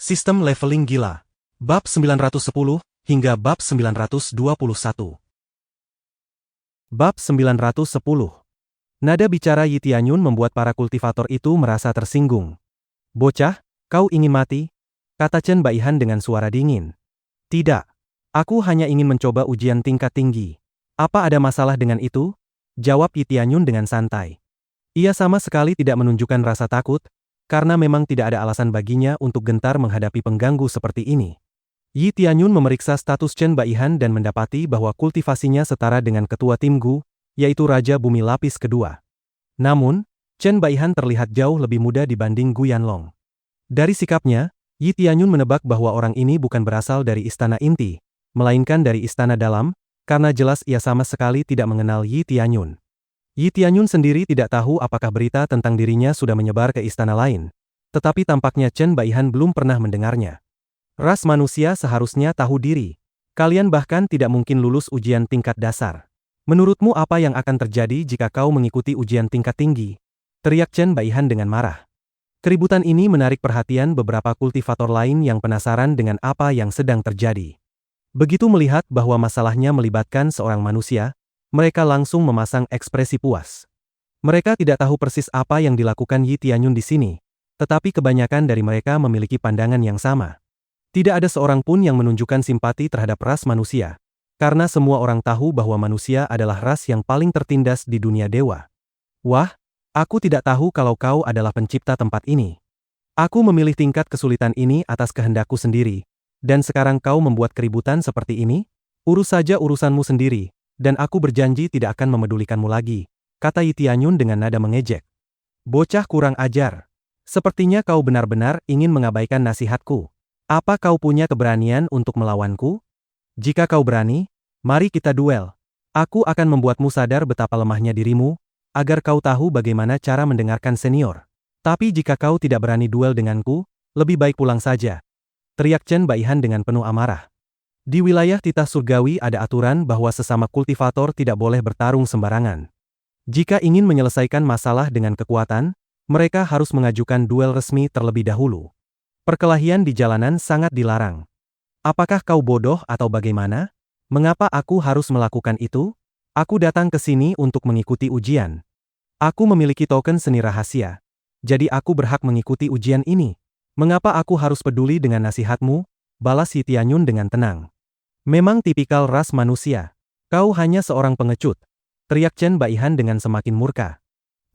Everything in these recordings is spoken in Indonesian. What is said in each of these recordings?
Sistem leveling gila. Bab 910 hingga bab 921. Bab 910. Nada bicara Yi Tianyun membuat para kultivator itu merasa tersinggung. "Bocah, kau ingin mati?" kata Chen Baihan dengan suara dingin. "Tidak. Aku hanya ingin mencoba ujian tingkat tinggi." "Apa ada masalah dengan itu?" jawab Yi Tianyun dengan santai. Ia sama sekali tidak menunjukkan rasa takut, karena memang tidak ada alasan baginya untuk gentar menghadapi pengganggu seperti ini. Yi Tianyun memeriksa status Chen Baihan dan mendapati bahwa kultivasinya setara dengan ketua tim Gu, yaitu Raja Bumi Lapis kedua. Namun, Chen Baihan terlihat jauh lebih muda dibanding Gu Yanlong. Dari sikapnya, Yi Tianyun menebak bahwa orang ini bukan berasal dari istana inti, melainkan dari istana dalam, karena jelas ia sama sekali tidak mengenal Yi Tianyun. Yi Tianyun sendiri tidak tahu apakah berita tentang dirinya sudah menyebar ke istana lain, tetapi tampaknya Chen Baihan belum pernah mendengarnya. Ras manusia seharusnya tahu diri. Kalian bahkan tidak mungkin lulus ujian tingkat dasar. Menurutmu apa yang akan terjadi jika kau mengikuti ujian tingkat tinggi? Teriak Chen Baihan dengan marah. Keributan ini menarik perhatian beberapa kultivator lain yang penasaran dengan apa yang sedang terjadi. Begitu melihat bahwa masalahnya melibatkan seorang manusia, mereka langsung memasang ekspresi puas. Mereka tidak tahu persis apa yang dilakukan Yi Tianyun di sini, tetapi kebanyakan dari mereka memiliki pandangan yang sama. Tidak ada seorang pun yang menunjukkan simpati terhadap ras manusia, karena semua orang tahu bahwa manusia adalah ras yang paling tertindas di dunia dewa. "Wah, aku tidak tahu kalau kau adalah pencipta tempat ini. Aku memilih tingkat kesulitan ini atas kehendakku sendiri, dan sekarang kau membuat keributan seperti ini? Urus saja urusanmu sendiri. Dan aku berjanji tidak akan memedulikanmu lagi," kata Yi Tianyun dengan nada mengejek. "Bocah kurang ajar. Sepertinya kau benar-benar ingin mengabaikan nasihatku. Apa kau punya keberanian untuk melawanku? Jika kau berani, mari kita duel. Aku akan membuatmu sadar betapa lemahnya dirimu, agar kau tahu bagaimana cara mendengarkan senior. Tapi jika kau tidak berani duel denganku, lebih baik pulang saja," teriak Chen Baihan dengan penuh amarah. Di wilayah titah surgawi ada aturan bahwa sesama kultivator tidak boleh bertarung sembarangan. Jika ingin menyelesaikan masalah dengan kekuatan, mereka harus mengajukan duel resmi terlebih dahulu. Perkelahian di jalanan sangat dilarang. "Apakah kau bodoh atau bagaimana? Mengapa aku harus melakukan itu? Aku datang ke sini untuk mengikuti ujian. Aku memiliki token seni rahasia. Jadi aku berhak mengikuti ujian ini. Mengapa aku harus peduli dengan nasihatmu?" balas Yi Tianyun dengan tenang. "Memang tipikal ras manusia. Kau hanya seorang pengecut," teriak Chen Baihan dengan semakin murka.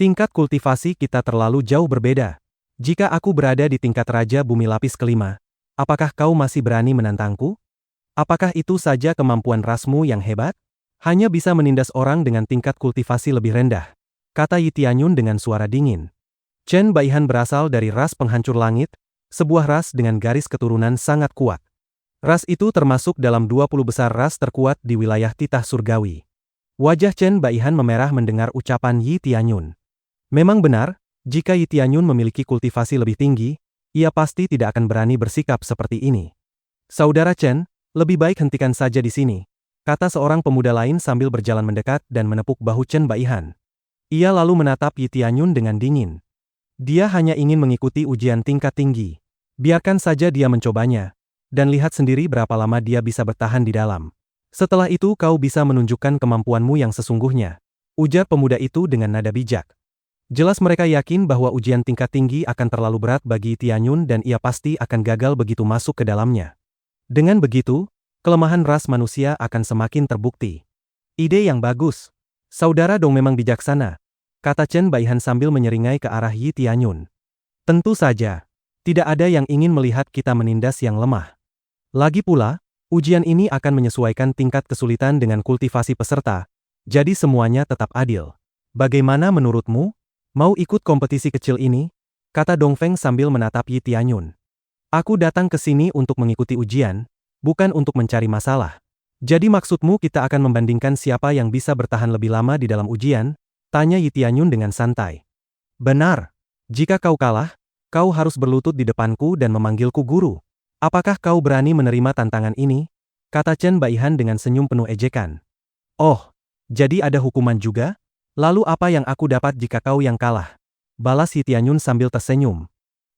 "Tingkat kultivasi kita terlalu jauh berbeda. Jika aku berada di tingkat Raja Bumi Lapis kelima, apakah kau masih berani menantangku? Apakah itu saja kemampuan rasmu yang hebat? Hanya bisa menindas orang dengan tingkat kultivasi lebih rendah," kata Yi Tianyun dengan suara dingin. Chen Baihan berasal dari ras penghancur langit, sebuah ras dengan garis keturunan sangat kuat. Ras itu termasuk dalam 20 besar ras terkuat di wilayah titah surgawi. Wajah Chen Baihan memerah mendengar ucapan Yi Tianyun. Memang benar, jika Yi Tianyun memiliki kultivasi lebih tinggi, ia pasti tidak akan berani bersikap seperti ini. "Saudara Chen, lebih baik hentikan saja di sini," kata seorang pemuda lain sambil berjalan mendekat dan menepuk bahu Chen Baihan. Ia lalu menatap Yi Tianyun dengan dingin. Dia hanya ingin mengikuti ujian tingkat tinggi. Biarkan saja dia mencobanya. Dan lihat sendiri berapa lama dia bisa bertahan di dalam. Setelah itu kau bisa menunjukkan kemampuanmu yang sesungguhnya, ujar pemuda itu dengan nada bijak. Jelas mereka yakin bahwa ujian tingkat tinggi akan terlalu berat bagi Tianyun dan ia pasti akan gagal begitu masuk ke dalamnya. Dengan begitu, kelemahan ras manusia akan semakin terbukti. "Ide yang bagus. Saudara Dong memang bijaksana," kata Chen Baihan sambil menyeringai ke arah Yi Tianyun. "Tentu saja. Tidak ada yang ingin melihat kita menindas yang lemah. Lagi pula, ujian ini akan menyesuaikan tingkat kesulitan dengan kultivasi peserta, jadi semuanya tetap adil. Bagaimana menurutmu? Mau ikut kompetisi kecil ini?" kata Dongfeng sambil menatap Yi Tianyun. "Aku datang ke sini untuk mengikuti ujian, bukan untuk mencari masalah. Jadi maksudmu kita akan membandingkan siapa yang bisa bertahan lebih lama di dalam ujian?" tanya Yi Tianyun dengan santai. "Benar. Jika kau kalah, kau harus berlutut di depanku dan memanggilku guru. Apakah kau berani menerima tantangan ini?" kata Chen Baihan dengan senyum penuh ejekan. "Oh, jadi ada hukuman juga? Lalu apa yang aku dapat jika kau yang kalah?" balas Yi Tianyun sambil tersenyum.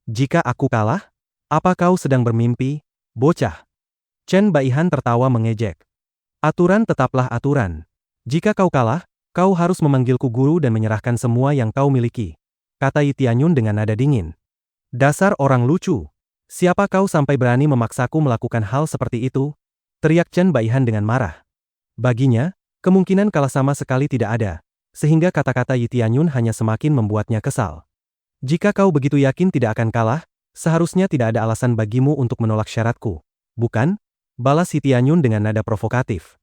"Jika aku kalah? Apa kau sedang bermimpi, bocah? Chen Baihan tertawa mengejek. Aturan tetaplah aturan. Jika kau kalah, kau harus memanggilku guru dan menyerahkan semua yang kau miliki, kata Yi Tianyun dengan nada dingin. Dasar orang lucu. Siapa kau sampai berani memaksaku melakukan hal seperti itu? Teriak Chen Baihan dengan marah. Baginya, kemungkinan kalah sama sekali tidak ada, sehingga kata-kata Yi Tianyun hanya semakin membuatnya kesal. Jika kau begitu yakin tidak akan kalah, seharusnya tidak ada alasan bagimu untuk menolak syaratku, bukan? Balas Yi Tianyun dengan nada provokatif.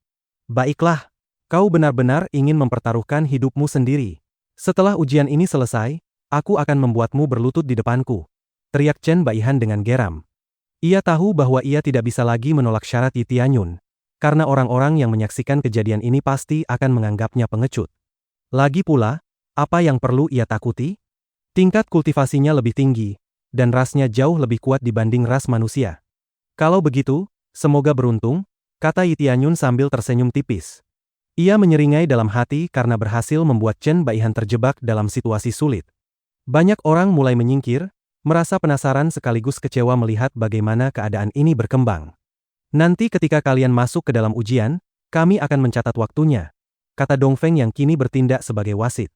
Baiklah, kau benar-benar ingin mempertaruhkan hidupmu sendiri. Setelah ujian ini selesai, aku akan membuatmu berlutut di depanku, teriak Chen Baihan dengan geram. Ia tahu bahwa ia tidak bisa lagi menolak syarat Yi Tianyun, karena orang-orang yang menyaksikan kejadian ini pasti akan menganggapnya pengecut. Lagi pula, apa yang perlu ia takuti? Tingkat kultivasinya lebih tinggi, dan rasnya jauh lebih kuat dibanding ras manusia. Kalau begitu, semoga beruntung, kata Yi Tianyun sambil tersenyum tipis. Ia menyeringai dalam hati karena berhasil membuat Chen Baihan terjebak dalam situasi sulit. Banyak orang mulai menyingkir, merasa penasaran sekaligus kecewa melihat bagaimana keadaan ini berkembang. Nanti ketika kalian masuk ke dalam ujian, kami akan mencatat waktunya, kata Dongfeng yang kini bertindak sebagai wasit.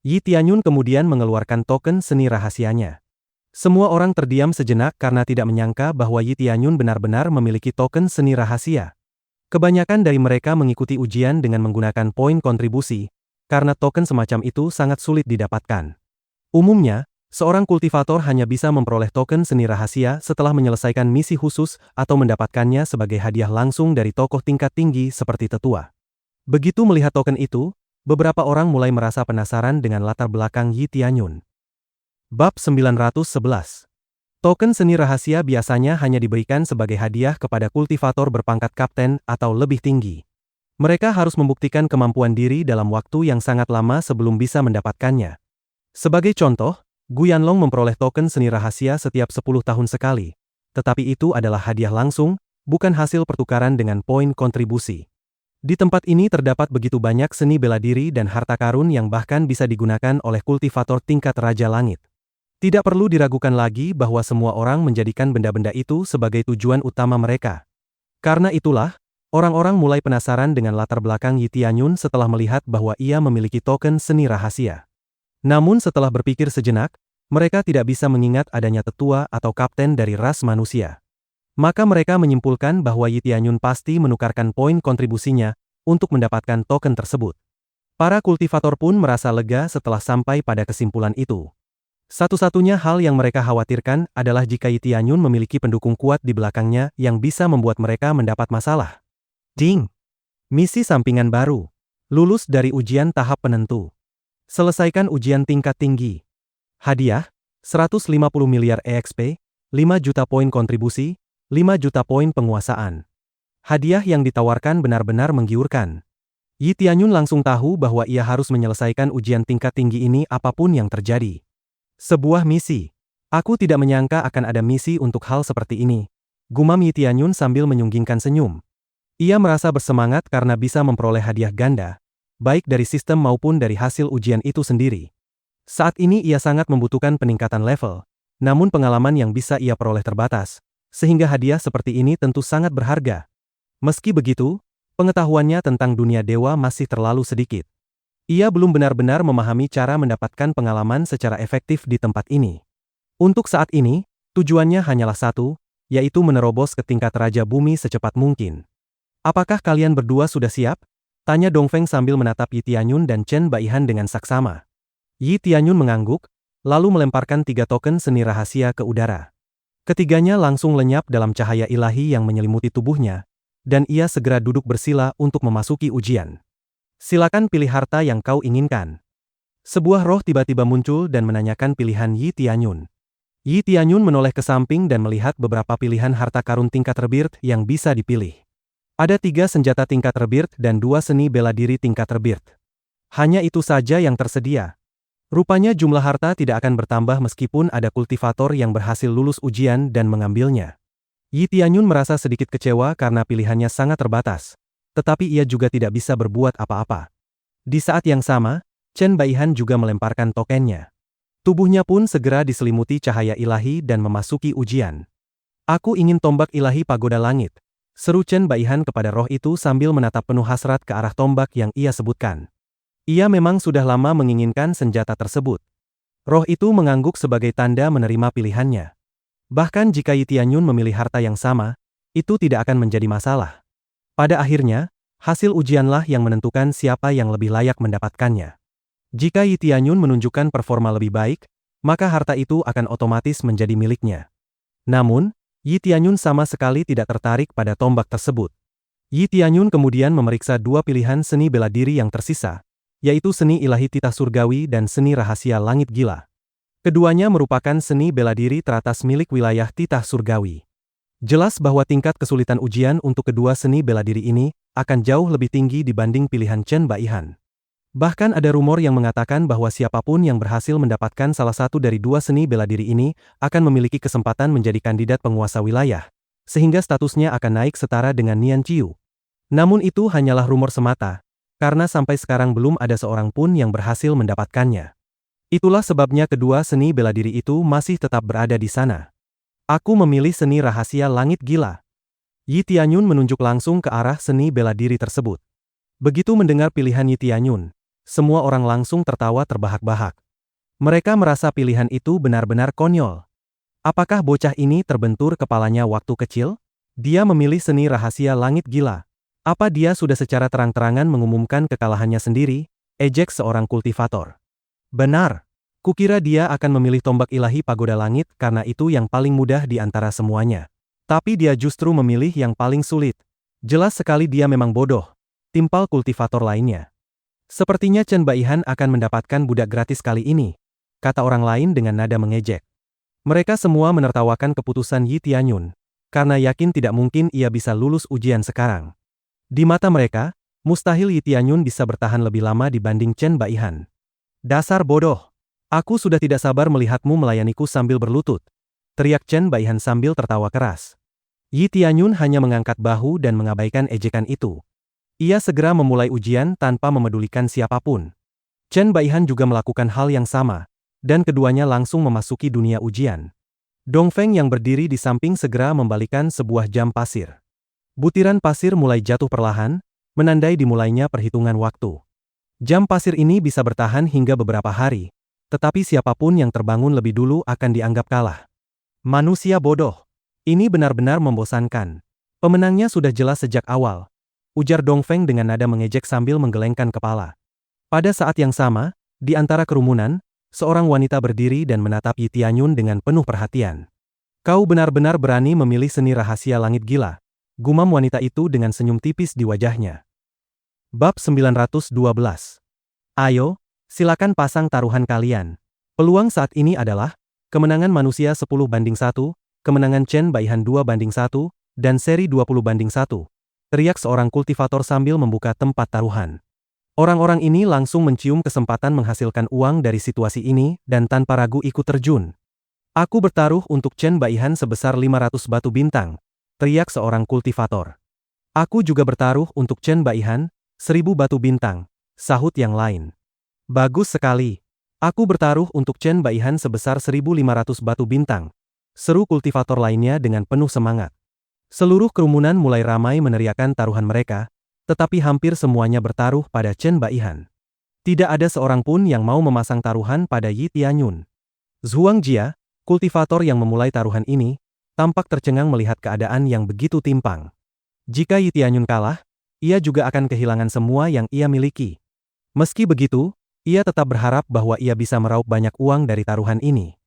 Yi Tianyun kemudian mengeluarkan token seni rahasianya. Semua orang terdiam sejenak karena tidak menyangka bahwa Yi Tianyun benar-benar memiliki token seni rahasia. Kebanyakan dari mereka mengikuti ujian dengan menggunakan poin kontribusi, karena token semacam itu sangat sulit didapatkan. Umumnya, seorang kultivator hanya bisa memperoleh token seni rahasia setelah menyelesaikan misi khusus atau mendapatkannya sebagai hadiah langsung dari tokoh tingkat tinggi seperti tetua. Begitu melihat token itu, beberapa orang mulai merasa penasaran dengan latar belakang Yi Tianyun. Bab 911. Token seni rahasia biasanya hanya diberikan sebagai hadiah kepada kultivator berpangkat kapten atau lebih tinggi. Mereka harus membuktikan kemampuan diri dalam waktu yang sangat lama sebelum bisa mendapatkannya. Sebagai contoh, Gu Yanlong memperoleh token seni rahasia setiap 10 tahun sekali. Tetapi itu adalah hadiah langsung, bukan hasil pertukaran dengan poin kontribusi. Di tempat ini terdapat begitu banyak seni bela diri dan harta karun yang bahkan bisa digunakan oleh kultivator tingkat Raja Langit. Tidak perlu diragukan lagi bahwa semua orang menjadikan benda-benda itu sebagai tujuan utama mereka. Karena itulah, orang-orang mulai penasaran dengan latar belakang Yi Tianyun setelah melihat bahwa ia memiliki token seni rahasia. Namun setelah berpikir sejenak, mereka tidak bisa mengingat adanya tetua atau kapten dari ras manusia. Maka mereka menyimpulkan bahwa Yi Tianyun pasti menukarkan poin kontribusinya untuk mendapatkan token tersebut. Para kultivator pun merasa lega setelah sampai pada kesimpulan itu. Satu-satunya hal yang mereka khawatirkan adalah jika Yi Tianyun memiliki pendukung kuat di belakangnya yang bisa membuat mereka mendapat masalah. Ding! Misi sampingan baru. Lulus dari ujian tahap penentu. Selesaikan ujian tingkat tinggi. Hadiah, 150 miliar EXP, 5 juta poin kontribusi, 5 juta poin penguasaan. Hadiah yang ditawarkan benar-benar menggiurkan. Yi Tianyun langsung tahu bahwa ia harus menyelesaikan ujian tingkat tinggi ini apapun yang terjadi. Sebuah misi. Aku tidak menyangka akan ada misi untuk hal seperti ini, gumam Yi Tianyun sambil menyunggingkan senyum. Ia merasa bersemangat karena bisa memperoleh hadiah ganda, baik dari sistem maupun dari hasil ujian itu sendiri. Saat ini ia sangat membutuhkan peningkatan level, namun pengalaman yang bisa ia peroleh terbatas, sehingga hadiah seperti ini tentu sangat berharga. Meski begitu, pengetahuannya tentang dunia dewa masih terlalu sedikit. Ia belum benar-benar memahami cara mendapatkan pengalaman secara efektif di tempat ini. Untuk saat ini, tujuannya hanyalah satu, yaitu menerobos ke tingkat Raja Bumi secepat mungkin. Apakah kalian berdua sudah siap? Tanya Dongfeng sambil menatap Yi Tianyun dan Chen Baihan dengan saksama. Yi Tianyun mengangguk, lalu melemparkan 3 token seni rahasia ke udara. Ketiganya langsung lenyap dalam cahaya ilahi yang menyelimuti tubuhnya, dan ia segera duduk bersila untuk memasuki ujian. Silakan pilih harta yang kau inginkan. Sebuah roh tiba-tiba muncul dan menanyakan pilihan Yi Tianyun. Yi Tianyun menoleh ke samping dan melihat beberapa pilihan harta karun tingkat rebirth yang bisa dipilih. Ada 3 senjata tingkat rebirth dan 2 seni bela diri tingkat rebirth. Hanya itu saja yang tersedia. Rupanya jumlah harta tidak akan bertambah meskipun ada kultivator yang berhasil lulus ujian dan mengambilnya. Yi Tianyun merasa sedikit kecewa karena pilihannya sangat terbatas. Tetapi ia juga tidak bisa berbuat apa-apa. Di saat yang sama, Chen Baihan juga melemparkan tokennya. Tubuhnya pun segera diselimuti cahaya ilahi dan memasuki ujian. Aku ingin tombak ilahi pagoda langit, seru Chen Baihan kepada roh itu sambil menatap penuh hasrat ke arah tombak yang ia sebutkan. Ia memang sudah lama menginginkan senjata tersebut. Roh itu mengangguk sebagai tanda menerima pilihannya. Bahkan jika Yi Tianyun memilih harta yang sama, itu tidak akan menjadi masalah. Pada akhirnya, hasil ujianlah yang menentukan siapa yang lebih layak mendapatkannya. Jika Yi Tianyun menunjukkan performa lebih baik, maka harta itu akan otomatis menjadi miliknya. Namun, Yi Tianyun sama sekali tidak tertarik pada tombak tersebut. Yi Tianyun kemudian memeriksa dua pilihan seni bela diri yang tersisa, yaitu seni ilahi titah surgawi dan seni rahasia langit gila. Keduanya merupakan seni bela diri teratas milik wilayah titah surgawi. Jelas bahwa tingkat kesulitan ujian untuk kedua seni bela diri ini akan jauh lebih tinggi dibanding pilihan Chen Baihan. Bahkan ada rumor yang mengatakan bahwa siapapun yang berhasil mendapatkan salah satu dari dua seni bela diri ini akan memiliki kesempatan menjadi kandidat penguasa wilayah, sehingga statusnya akan naik setara dengan Nian Qiu. Namun itu hanyalah rumor semata, karena sampai sekarang belum ada seorang pun yang berhasil mendapatkannya. Itulah sebabnya kedua seni bela diri itu masih tetap berada di sana. Aku memilih seni rahasia langit gila. Yi Tianyun menunjuk langsung ke arah seni bela diri tersebut. Begitu mendengar pilihan Yi Tianyun, semua orang langsung tertawa terbahak-bahak. Mereka merasa pilihan itu benar-benar konyol. Apakah bocah ini terbentur kepalanya waktu kecil? Dia memilih seni rahasia langit gila. Apa dia sudah secara terang-terangan mengumumkan kekalahannya sendiri? Ejek seorang kultivator. Benar. Kukira dia akan memilih tombak ilahi pagoda langit karena itu yang paling mudah di antara semuanya. Tapi dia justru memilih yang paling sulit. Jelas sekali dia memang bodoh. Timpal kultivator lainnya. Sepertinya Chen Baihan akan mendapatkan budak gratis kali ini, kata orang lain dengan nada mengejek. Mereka semua menertawakan keputusan Yi Tianyun, karena yakin tidak mungkin ia bisa lulus ujian sekarang. Di mata mereka, mustahil Yi Tianyun bisa bertahan lebih lama dibanding Chen Baihan. Dasar bodoh! Aku sudah tidak sabar melihatmu melayaniku sambil berlutut, teriak Chen Baihan sambil tertawa keras. Yi Tianyun hanya mengangkat bahu dan mengabaikan ejekan itu. Ia segera memulai ujian tanpa memedulikan siapapun. Chen Baihan juga melakukan hal yang sama, dan keduanya langsung memasuki dunia ujian. Dongfeng yang berdiri di samping segera membalikan sebuah jam pasir. Butiran pasir mulai jatuh perlahan, menandai dimulainya perhitungan waktu. Jam pasir ini bisa bertahan hingga beberapa hari, tetapi siapapun yang terbangun lebih dulu akan dianggap kalah. Manusia bodoh. Ini benar-benar membosankan. Pemenangnya sudah jelas sejak awal, ujar Dongfeng dengan nada mengejek sambil menggelengkan kepala. Pada saat yang sama, di antara kerumunan, seorang wanita berdiri dan menatap Yi Tianyun dengan penuh perhatian. Kau benar-benar berani memilih seni rahasia langit gila, gumam wanita itu dengan senyum tipis di wajahnya. Bab 912. Ayo, silakan pasang taruhan kalian. Peluang saat ini adalah kemenangan manusia 10-1, kemenangan Chen Baihan 2-1, dan seri 20-1. Teriak seorang kultivator sambil membuka tempat taruhan. Orang-orang ini langsung mencium kesempatan menghasilkan uang dari situasi ini dan tanpa ragu ikut terjun. Aku bertaruh untuk Chen Baihan sebesar 500 batu bintang, teriak seorang kultivator. Aku juga bertaruh untuk Chen Baihan, 1000 batu bintang, sahut yang lain. Bagus sekali. Aku bertaruh untuk Chen Baihan sebesar 1500 batu bintang, seru kultivator lainnya dengan penuh semangat. Seluruh kerumunan mulai ramai meneriakkan taruhan mereka, tetapi hampir semuanya bertaruh pada Chen Baihan. Tidak ada seorang pun yang mau memasang taruhan pada Yi Tianyun. Zhuang Jia, kultivator yang memulai taruhan ini, tampak tercengang melihat keadaan yang begitu timpang. Jika Yi Tianyun kalah, ia juga akan kehilangan semua yang ia miliki. Meski begitu, ia tetap berharap bahwa ia bisa meraup banyak uang dari taruhan ini.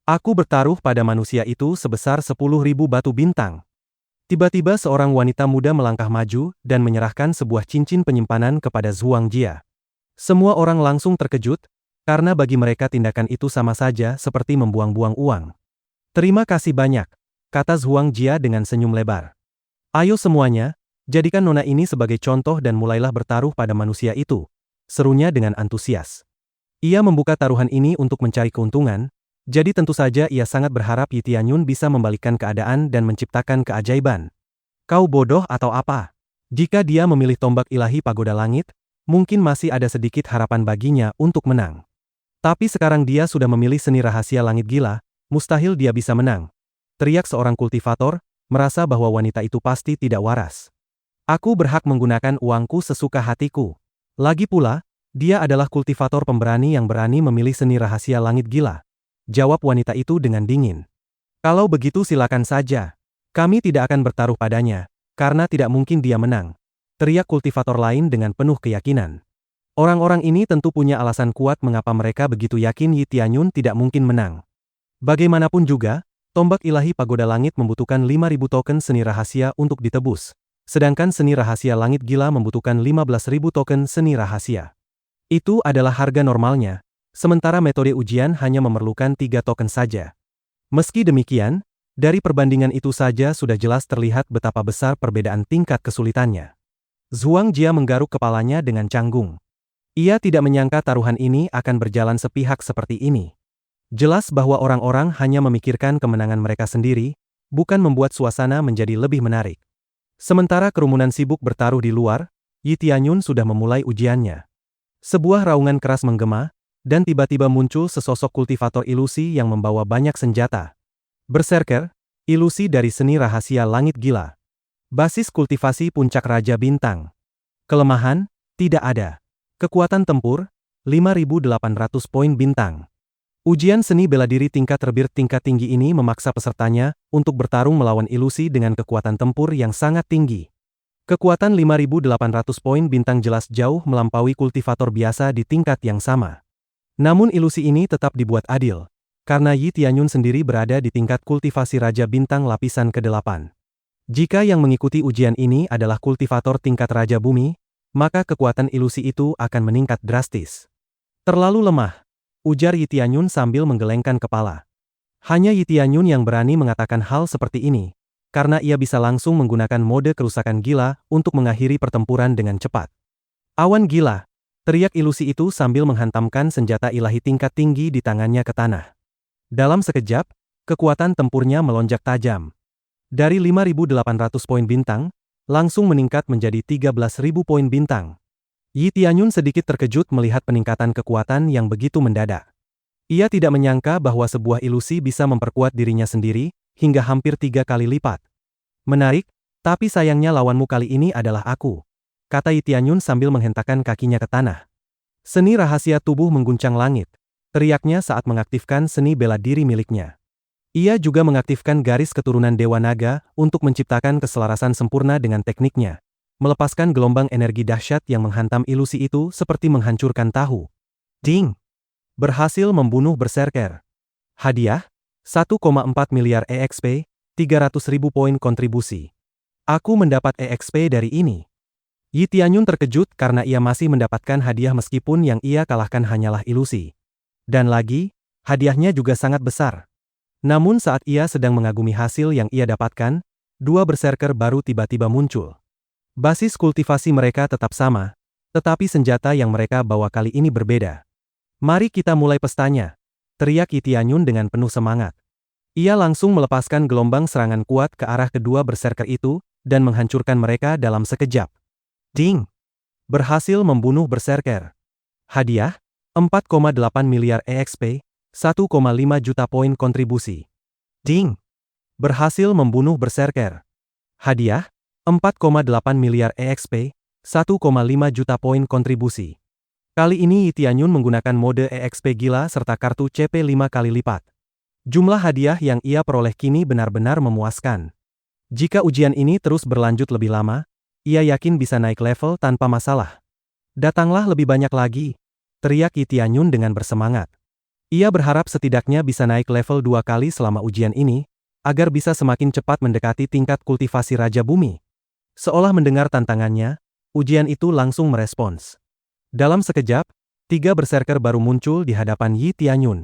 Aku bertaruh pada manusia itu sebesar 10.000 batu bintang. Tiba-tiba seorang wanita muda melangkah maju dan menyerahkan sebuah cincin penyimpanan kepada Zhuang Jia. Semua orang langsung terkejut, karena bagi mereka tindakan itu sama saja seperti membuang-buang uang. Terima kasih banyak, kata Zhuang Jia dengan senyum lebar. Ayo semuanya, jadikan nona ini sebagai contoh dan mulailah bertaruh pada manusia itu, serunya dengan antusias. Ia membuka taruhan ini untuk mencari keuntungan, jadi tentu saja ia sangat berharap Yi Tianyun bisa membalikkan keadaan dan menciptakan keajaiban. Kau bodoh atau apa? Jika dia memilih tombak ilahi pagoda langit, mungkin masih ada sedikit harapan baginya untuk menang. Tapi sekarang dia sudah memilih seni rahasia langit gila, mustahil dia bisa menang. teriak seorang kultivator, merasa bahwa wanita itu pasti tidak waras. Aku berhak menggunakan uangku sesuka hatiku. Lagi pula, dia adalah kultivator pemberani yang berani memilih seni rahasia langit gila. Jawab wanita itu dengan dingin. Kalau begitu silakan saja. Kami tidak akan bertaruh padanya, karena tidak mungkin dia menang. Teriak kultivator lain dengan penuh keyakinan. Orang-orang ini tentu punya alasan kuat mengapa mereka begitu yakin Yi Tianyun tidak mungkin menang. Bagaimanapun juga, tombak ilahi pagoda langit membutuhkan 5.000 token seni rahasia untuk ditebus. Sedangkan seni rahasia langit gila membutuhkan 15.000 token seni rahasia. Itu adalah harga normalnya, sementara metode ujian hanya memerlukan 3 token saja. Meski demikian, dari perbandingan itu saja sudah jelas terlihat betapa besar perbedaan tingkat kesulitannya. Zhuang Jia menggaruk kepalanya dengan canggung. Ia tidak menyangka taruhan ini akan berjalan sepihak seperti ini. Jelas bahwa orang-orang hanya memikirkan kemenangan mereka sendiri, bukan membuat suasana menjadi lebih menarik. Sementara kerumunan sibuk bertaruh di luar, Yi Tianyun sudah memulai ujiannya. Sebuah raungan keras menggema, dan tiba-tiba muncul sesosok kultivator ilusi yang membawa banyak senjata. Berserker, ilusi dari seni rahasia langit gila. Basis kultivasi puncak Raja Bintang. Kelemahan, tidak ada. Kekuatan tempur, 5.800 poin bintang. Ujian seni bela diri tingkat terbir tingkat tinggi ini memaksa pesertanya untuk bertarung melawan ilusi dengan kekuatan tempur yang sangat tinggi. Kekuatan 5.800 poin bintang jelas jauh melampaui kultivator biasa di tingkat yang sama. Namun ilusi ini tetap dibuat adil, karena Yi Tianyun sendiri berada di tingkat kultivasi Raja Bintang lapisan ke-8. Jika yang mengikuti ujian ini adalah kultivator tingkat Raja Bumi, maka kekuatan ilusi itu akan meningkat drastis. Terlalu lemah, ujar Yi Tianyun sambil menggelengkan kepala. Hanya Yi Tianyun yang berani mengatakan hal seperti ini, karena ia bisa langsung menggunakan mode kerusakan gila untuk mengakhiri pertempuran dengan cepat. Awan gila, teriak ilusi itu sambil menghantamkan senjata ilahi tingkat tinggi di tangannya ke tanah. Dalam sekejap, kekuatan tempurnya melonjak tajam. Dari 5.800 poin bintang, langsung meningkat menjadi 13.000 poin bintang. Yi Tianyun sedikit terkejut melihat peningkatan kekuatan yang begitu mendadak. Ia tidak menyangka bahwa sebuah ilusi bisa memperkuat dirinya sendiri, hingga hampir 3 kali lipat. Menarik, tapi sayangnya lawanmu kali ini adalah aku, kata Yi Tianyun sambil menghentakkan kakinya ke tanah. Seni rahasia tubuh mengguncang langit, teriaknya saat mengaktifkan seni bela diri miliknya. Ia juga mengaktifkan garis keturunan Dewa Naga untuk menciptakan keselarasan sempurna dengan tekniknya, melepaskan gelombang energi dahsyat yang menghantam ilusi itu seperti menghancurkan tahu. Ding! Berhasil membunuh berserker. Hadiah, 1,4 miliar EXP, 300.000 poin kontribusi. Aku mendapat EXP dari ini. Yi Tianyun terkejut karena ia masih mendapatkan hadiah meskipun yang ia kalahkan hanyalah ilusi. Dan lagi, hadiahnya juga sangat besar. Namun saat ia sedang mengagumi hasil yang ia dapatkan, 2 berserker baru tiba-tiba muncul. Basis kultivasi mereka tetap sama, tetapi senjata yang mereka bawa kali ini berbeda. Mari kita mulai pestanya, teriak Yi Tianyun dengan penuh semangat. Ia langsung melepaskan gelombang serangan kuat ke arah kedua berserker itu, dan menghancurkan mereka dalam sekejap. Ding! Berhasil membunuh berserker. Hadiah, 4,8 miliar EXP, 1,5 juta poin kontribusi. Ding! Berhasil membunuh berserker. Hadiah, 4,8 miliar EXP, 1,5 juta poin kontribusi. Kali ini Yi Tianyun menggunakan mode EXP gila serta kartu CP 5 kali lipat. Jumlah hadiah yang ia peroleh kini benar-benar memuaskan. Jika ujian ini terus berlanjut lebih lama, ia yakin bisa naik level tanpa masalah. Datanglah lebih banyak lagi, teriak Yi Tianyun dengan bersemangat. Ia berharap setidaknya bisa naik level 2 kali selama ujian ini, agar bisa semakin cepat mendekati tingkat kultivasi Raja Bumi. Seolah mendengar tantangannya, ujian itu langsung merespons. Dalam sekejap, 3 berserker baru muncul di hadapan Yi Tianyun.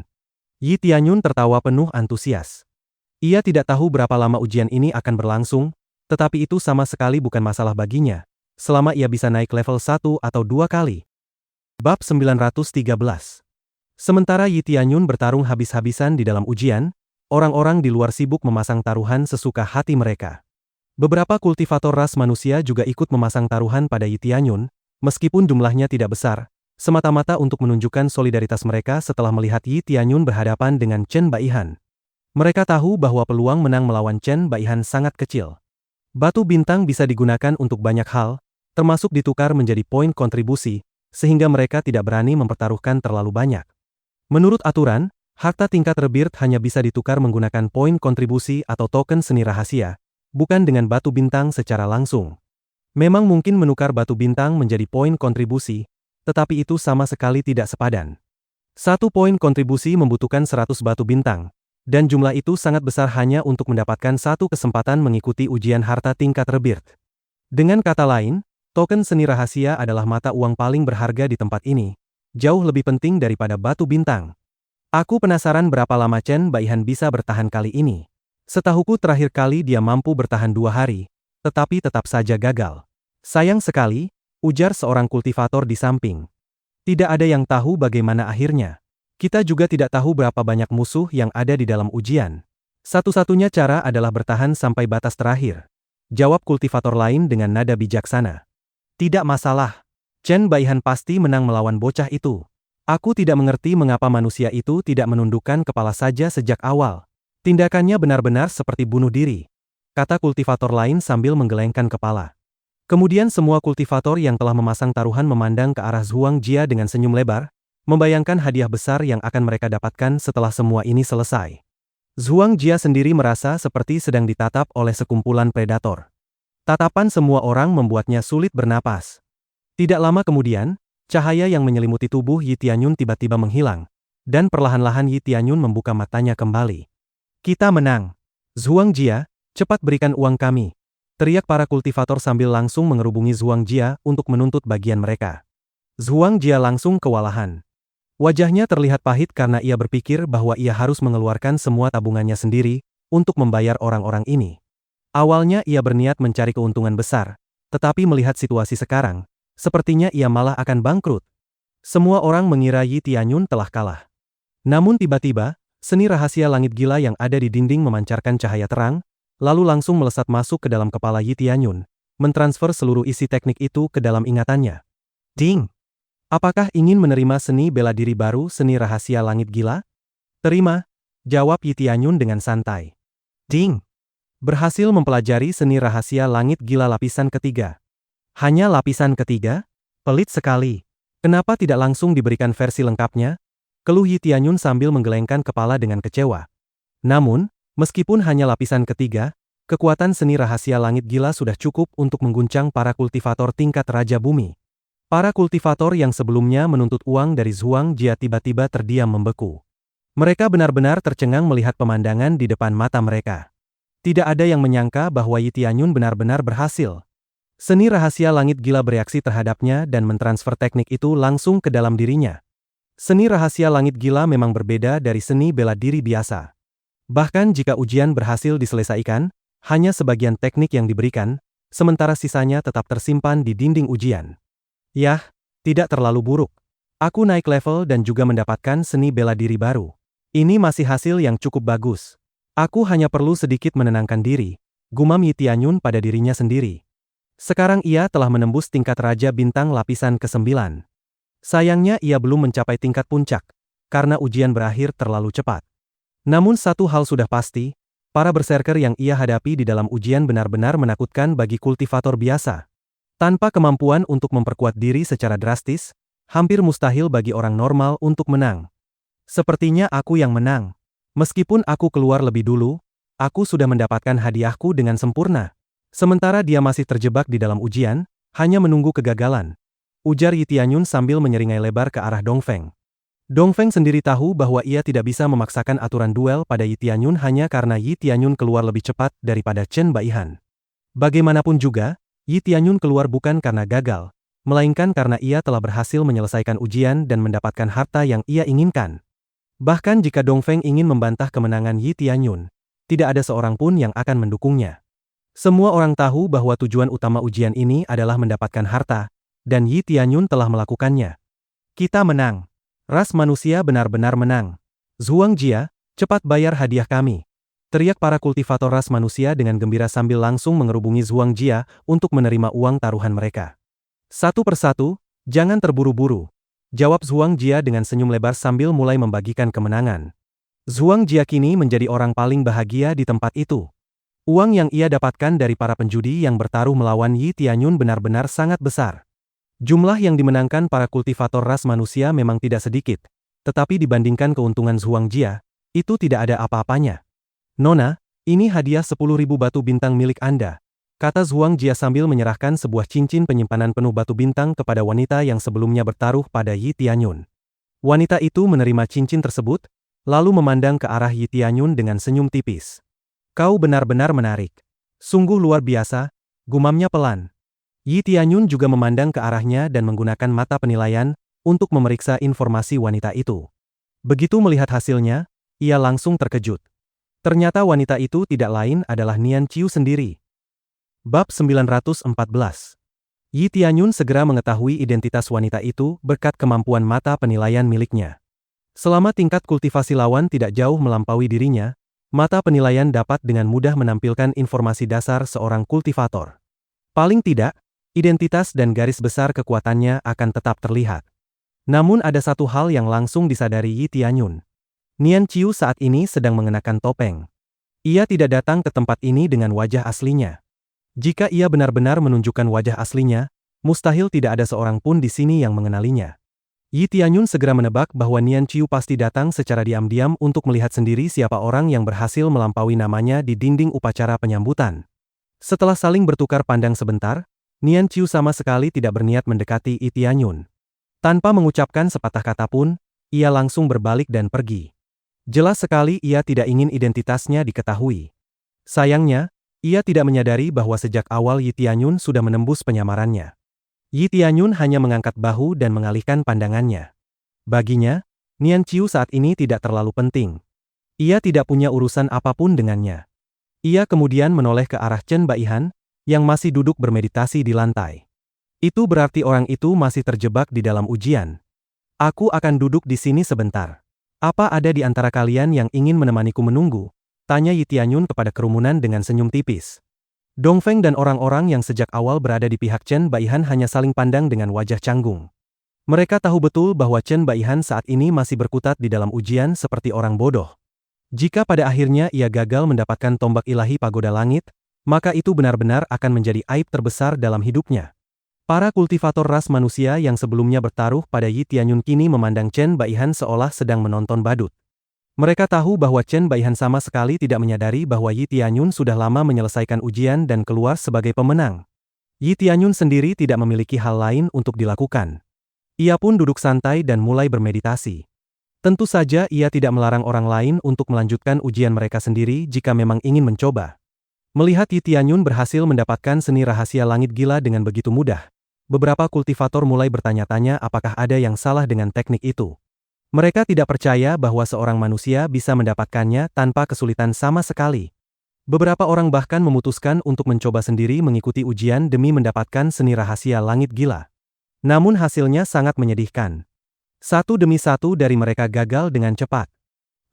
Yi Tianyun tertawa penuh antusias. Ia tidak tahu berapa lama ujian ini akan berlangsung, tetapi itu sama sekali bukan masalah baginya, selama ia bisa naik level 1 atau 2 kali. Bab 913. Sementara Yi Tianyun bertarung habis-habisan di dalam ujian, orang-orang di luar sibuk memasang taruhan sesuka hati mereka. Beberapa kultivator ras manusia juga ikut memasang taruhan pada Yi Tianyun, meskipun jumlahnya tidak besar, semata-mata untuk menunjukkan solidaritas mereka setelah melihat Yi Tianyun berhadapan dengan Chen Baihan. Mereka tahu bahwa peluang menang melawan Chen Baihan sangat kecil. Batu bintang bisa digunakan untuk banyak hal, termasuk ditukar menjadi poin kontribusi, sehingga mereka tidak berani mempertaruhkan terlalu banyak. Menurut aturan, harta tingkat rebirth hanya bisa ditukar menggunakan poin kontribusi atau token seni rahasia, bukan dengan batu bintang secara langsung. Memang mungkin menukar batu bintang menjadi poin kontribusi, tetapi itu sama sekali tidak sepadan. Satu poin kontribusi membutuhkan 100 batu bintang, dan jumlah itu sangat besar hanya untuk mendapatkan satu kesempatan mengikuti ujian harta tingkat rebirth. Dengan kata lain, token seni rahasia adalah mata uang paling berharga di tempat ini, jauh lebih penting daripada batu bintang. Aku penasaran berapa lama Chen Baihan bisa bertahan kali ini. Setahuku terakhir kali dia mampu bertahan 2 hari, tetapi tetap saja gagal. Sayang sekali, ujar seorang kultivator di samping. Tidak ada yang tahu bagaimana akhirnya. Kita juga tidak tahu berapa banyak musuh yang ada di dalam ujian. Satu-satunya cara adalah bertahan sampai batas terakhir. Jawab kultivator lain dengan nada bijaksana. Tidak masalah. Chen Baihan pasti menang melawan bocah itu. Aku tidak mengerti mengapa manusia itu tidak menundukkan kepala saja sejak awal. Tindakannya benar-benar seperti bunuh diri, kata kultivator lain sambil menggelengkan kepala. Kemudian semua kultivator yang telah memasang taruhan memandang ke arah Zhuang Jia dengan senyum lebar, membayangkan hadiah besar yang akan mereka dapatkan setelah semua ini selesai. Zhuang Jia sendiri merasa seperti sedang ditatap oleh sekumpulan predator. Tatapan semua orang membuatnya sulit bernapas. Tidak lama kemudian, cahaya yang menyelimuti tubuh Yi Tianyun tiba-tiba menghilang, dan perlahan-lahan Yi Tianyun membuka matanya kembali. Kita menang. Zhuang Jia, cepat berikan uang kami, teriak para kultivator sambil langsung mengerubungi Zhuang Jia untuk menuntut bagian mereka. Zhuang Jia langsung kewalahan. Wajahnya terlihat pahit karena ia berpikir bahwa ia harus mengeluarkan semua tabungannya sendiri untuk membayar orang-orang ini. Awalnya ia berniat mencari keuntungan besar, tetapi melihat situasi sekarang, sepertinya ia malah akan bangkrut. Semua orang mengira Yi Tianyun telah kalah. Namun tiba-tiba, seni rahasia langit gila yang ada di dinding memancarkan cahaya terang, lalu langsung melesat masuk ke dalam kepala Yi Tianyun, mentransfer seluruh isi teknik itu ke dalam ingatannya. Ding! Apakah ingin menerima seni bela diri baru seni rahasia langit gila? Terima, jawab Yi Tianyun dengan santai. Ding! Berhasil mempelajari seni rahasia langit gila lapisan ketiga. Hanya lapisan ketiga? Pelit sekali. Kenapa tidak langsung diberikan versi lengkapnya? Keluh Yi Tianyun sambil menggelengkan kepala dengan kecewa. Namun, meskipun hanya lapisan ketiga, kekuatan seni rahasia langit gila sudah cukup untuk mengguncang para kultivator tingkat Raja Bumi. Para kultivator yang sebelumnya menuntut uang dari Zhuang Jia tiba-tiba terdiam membeku. Mereka benar-benar tercengang melihat pemandangan di depan mata mereka. Tidak ada yang menyangka bahwa Yi Tianyun benar-benar berhasil. Seni rahasia langit gila bereaksi terhadapnya dan mentransfer teknik itu langsung ke dalam dirinya. Seni rahasia langit gila memang berbeda dari seni bela diri biasa. Bahkan jika ujian berhasil diselesaikan, hanya sebagian teknik yang diberikan, sementara sisanya tetap tersimpan di dinding ujian. Yah, tidak terlalu buruk. Aku naik level dan juga mendapatkan seni bela diri baru. Ini masih hasil yang cukup bagus. Aku hanya perlu sedikit menenangkan diri, gumam Yi Tianyun pada dirinya sendiri. Sekarang ia telah menembus tingkat Raja Bintang lapisan ke-9. Sayangnya ia belum mencapai tingkat puncak, karena ujian berakhir terlalu cepat. Namun satu hal sudah pasti, para berserker yang ia hadapi di dalam ujian benar-benar menakutkan bagi kultivator biasa. Tanpa kemampuan untuk memperkuat diri secara drastis, hampir mustahil bagi orang normal untuk menang. Sepertinya aku yang menang. Meskipun aku keluar lebih dulu, aku sudah mendapatkan hadiahku dengan sempurna. Sementara dia masih terjebak di dalam ujian, hanya menunggu kegagalan. Ujar Yi Tianyun sambil menyeringai lebar ke arah Dongfeng. Dongfeng sendiri tahu bahwa ia tidak bisa memaksakan aturan duel pada Yi Tianyun hanya karena Yi Tianyun keluar lebih cepat daripada Chen Baihan. Bagaimanapun juga, Yi Tianyun keluar bukan karena gagal, melainkan karena ia telah berhasil menyelesaikan ujian dan mendapatkan harta yang ia inginkan. Bahkan jika Dongfeng ingin membantah kemenangan Yi Tianyun, tidak ada seorang pun yang akan mendukungnya. Semua orang tahu bahwa tujuan utama ujian ini adalah mendapatkan harta, dan Yi Tianyun telah melakukannya. Kita menang. Ras manusia benar-benar menang. Zhuang Jia, cepat bayar hadiah kami. Teriak para kultivator ras manusia dengan gembira sambil langsung mengerubungi Zhuang Jia untuk menerima uang taruhan mereka. Satu persatu, jangan terburu-buru. Jawab Zhuang Jia dengan senyum lebar sambil mulai membagikan kemenangan. Zhuang Jia kini menjadi orang paling bahagia di tempat itu. Uang yang ia dapatkan dari para penjudi yang bertaruh melawan Yi Tianyun benar-benar sangat besar. Jumlah yang dimenangkan para kultivator ras manusia memang tidak sedikit, tetapi dibandingkan keuntungan Zhuang Jia, itu tidak ada apa-apanya. "Nona, ini hadiah 10.000 batu bintang milik Anda," kata Zhuang Jia sambil menyerahkan sebuah cincin penyimpanan penuh batu bintang kepada wanita yang sebelumnya bertaruh pada Yi Tianyun. Wanita itu menerima cincin tersebut, lalu memandang ke arah Yi Tianyun dengan senyum tipis. "Kau benar-benar menarik. Sungguh luar biasa," gumamnya pelan. Yi Tianyun juga memandang ke arahnya dan menggunakan mata penilaian untuk memeriksa informasi wanita itu. Begitu melihat hasilnya, ia langsung terkejut. Ternyata wanita itu tidak lain adalah Nian Qiu sendiri. Bab 914. Yi Tianyun segera mengetahui identitas wanita itu berkat kemampuan mata penilaian miliknya. Selama tingkat kultivasi lawan tidak jauh melampaui dirinya, mata penilaian dapat dengan mudah menampilkan informasi dasar seorang kultivator. Paling tidak, identitas dan garis besar kekuatannya akan tetap terlihat. Namun ada satu hal yang langsung disadari Yi Tianyun. Nian Qiu saat ini sedang mengenakan topeng. Ia tidak datang ke tempat ini dengan wajah aslinya. Jika ia benar-benar menunjukkan wajah aslinya, mustahil tidak ada seorang pun di sini yang mengenalinya. Yi Tianyun segera menebak bahwa Nian Qiu pasti datang secara diam-diam untuk melihat sendiri siapa orang yang berhasil melampaui namanya di dinding upacara penyambutan. Setelah saling bertukar pandang sebentar, Nian Qiu sama sekali tidak berniat mendekati Yi Tianyun. Tanpa mengucapkan sepatah kata pun, ia langsung berbalik dan pergi. Jelas sekali ia tidak ingin identitasnya diketahui. Sayangnya, ia tidak menyadari bahwa sejak awal Yi Tianyun sudah menembus penyamarannya. Yi Tianyun hanya mengangkat bahu dan mengalihkan pandangannya. Baginya, Nian Qiu saat ini tidak terlalu penting. Ia tidak punya urusan apapun dengannya. Ia kemudian menoleh ke arah Chen Baihan, yang masih duduk bermeditasi di lantai. Itu berarti orang itu masih terjebak di dalam ujian. "Aku akan duduk di sini sebentar. Apa ada di antara kalian yang ingin menemaniku menunggu?" tanya Yi Tianyun kepada kerumunan dengan senyum tipis. Dongfeng dan orang-orang yang sejak awal berada di pihak Chen Baihan hanya saling pandang dengan wajah canggung. Mereka tahu betul bahwa Chen Baihan saat ini masih berkutat di dalam ujian seperti orang bodoh. Jika pada akhirnya ia gagal mendapatkan tombak ilahi pagoda langit, maka itu benar-benar akan menjadi aib terbesar dalam hidupnya. Para kultivator ras manusia yang sebelumnya bertaruh pada Yi Tianyun kini memandang Chen Baihan seolah sedang menonton badut. Mereka tahu bahwa Chen Baihan sama sekali tidak menyadari bahwa Yi Tianyun sudah lama menyelesaikan ujian dan keluar sebagai pemenang. Yi Tianyun sendiri tidak memiliki hal lain untuk dilakukan. Ia pun duduk santai dan mulai bermeditasi. Tentu saja ia tidak melarang orang lain untuk melanjutkan ujian mereka sendiri jika memang ingin mencoba. Melihat Yi Tianyun berhasil mendapatkan seni rahasia langit gila dengan begitu mudah, beberapa kultivator mulai bertanya-tanya apakah ada yang salah dengan teknik itu. Mereka tidak percaya bahwa seorang manusia bisa mendapatkannya tanpa kesulitan sama sekali. Beberapa orang bahkan memutuskan untuk mencoba sendiri mengikuti ujian demi mendapatkan seni rahasia langit gila. Namun hasilnya sangat menyedihkan. Satu demi satu dari mereka gagal dengan cepat.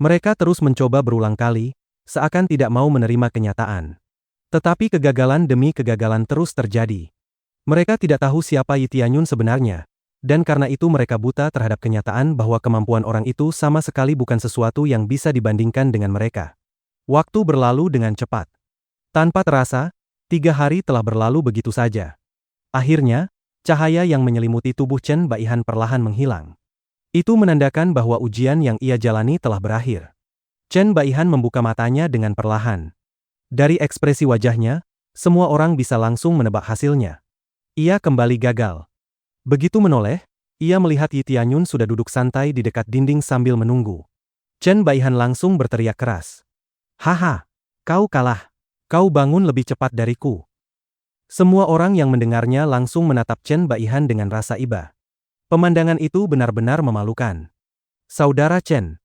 Mereka terus mencoba berulang kali, seakan tidak mau menerima kenyataan. Tetapi kegagalan demi kegagalan terus terjadi. Mereka tidak tahu siapa Yi Tianyun sebenarnya, dan karena itu mereka buta terhadap kenyataan bahwa kemampuan orang itu sama sekali bukan sesuatu yang bisa dibandingkan dengan mereka. Waktu berlalu dengan cepat. Tanpa terasa, 3 hari telah berlalu begitu saja. Akhirnya, cahaya yang menyelimuti tubuh Chen Baihan perlahan menghilang. Itu menandakan bahwa ujian yang ia jalani telah berakhir. Chen Baihan membuka matanya dengan perlahan. Dari ekspresi wajahnya, semua orang bisa langsung menebak hasilnya. Ia kembali gagal. Begitu menoleh, ia melihat Yi Tianyun sudah duduk santai di dekat dinding sambil menunggu. Chen Baihan langsung berteriak keras. "Haha, kau kalah. Kau bangun lebih cepat dariku." Semua orang yang mendengarnya langsung menatap Chen Baihan dengan rasa iba. Pemandangan itu benar-benar memalukan. "Saudara Chen."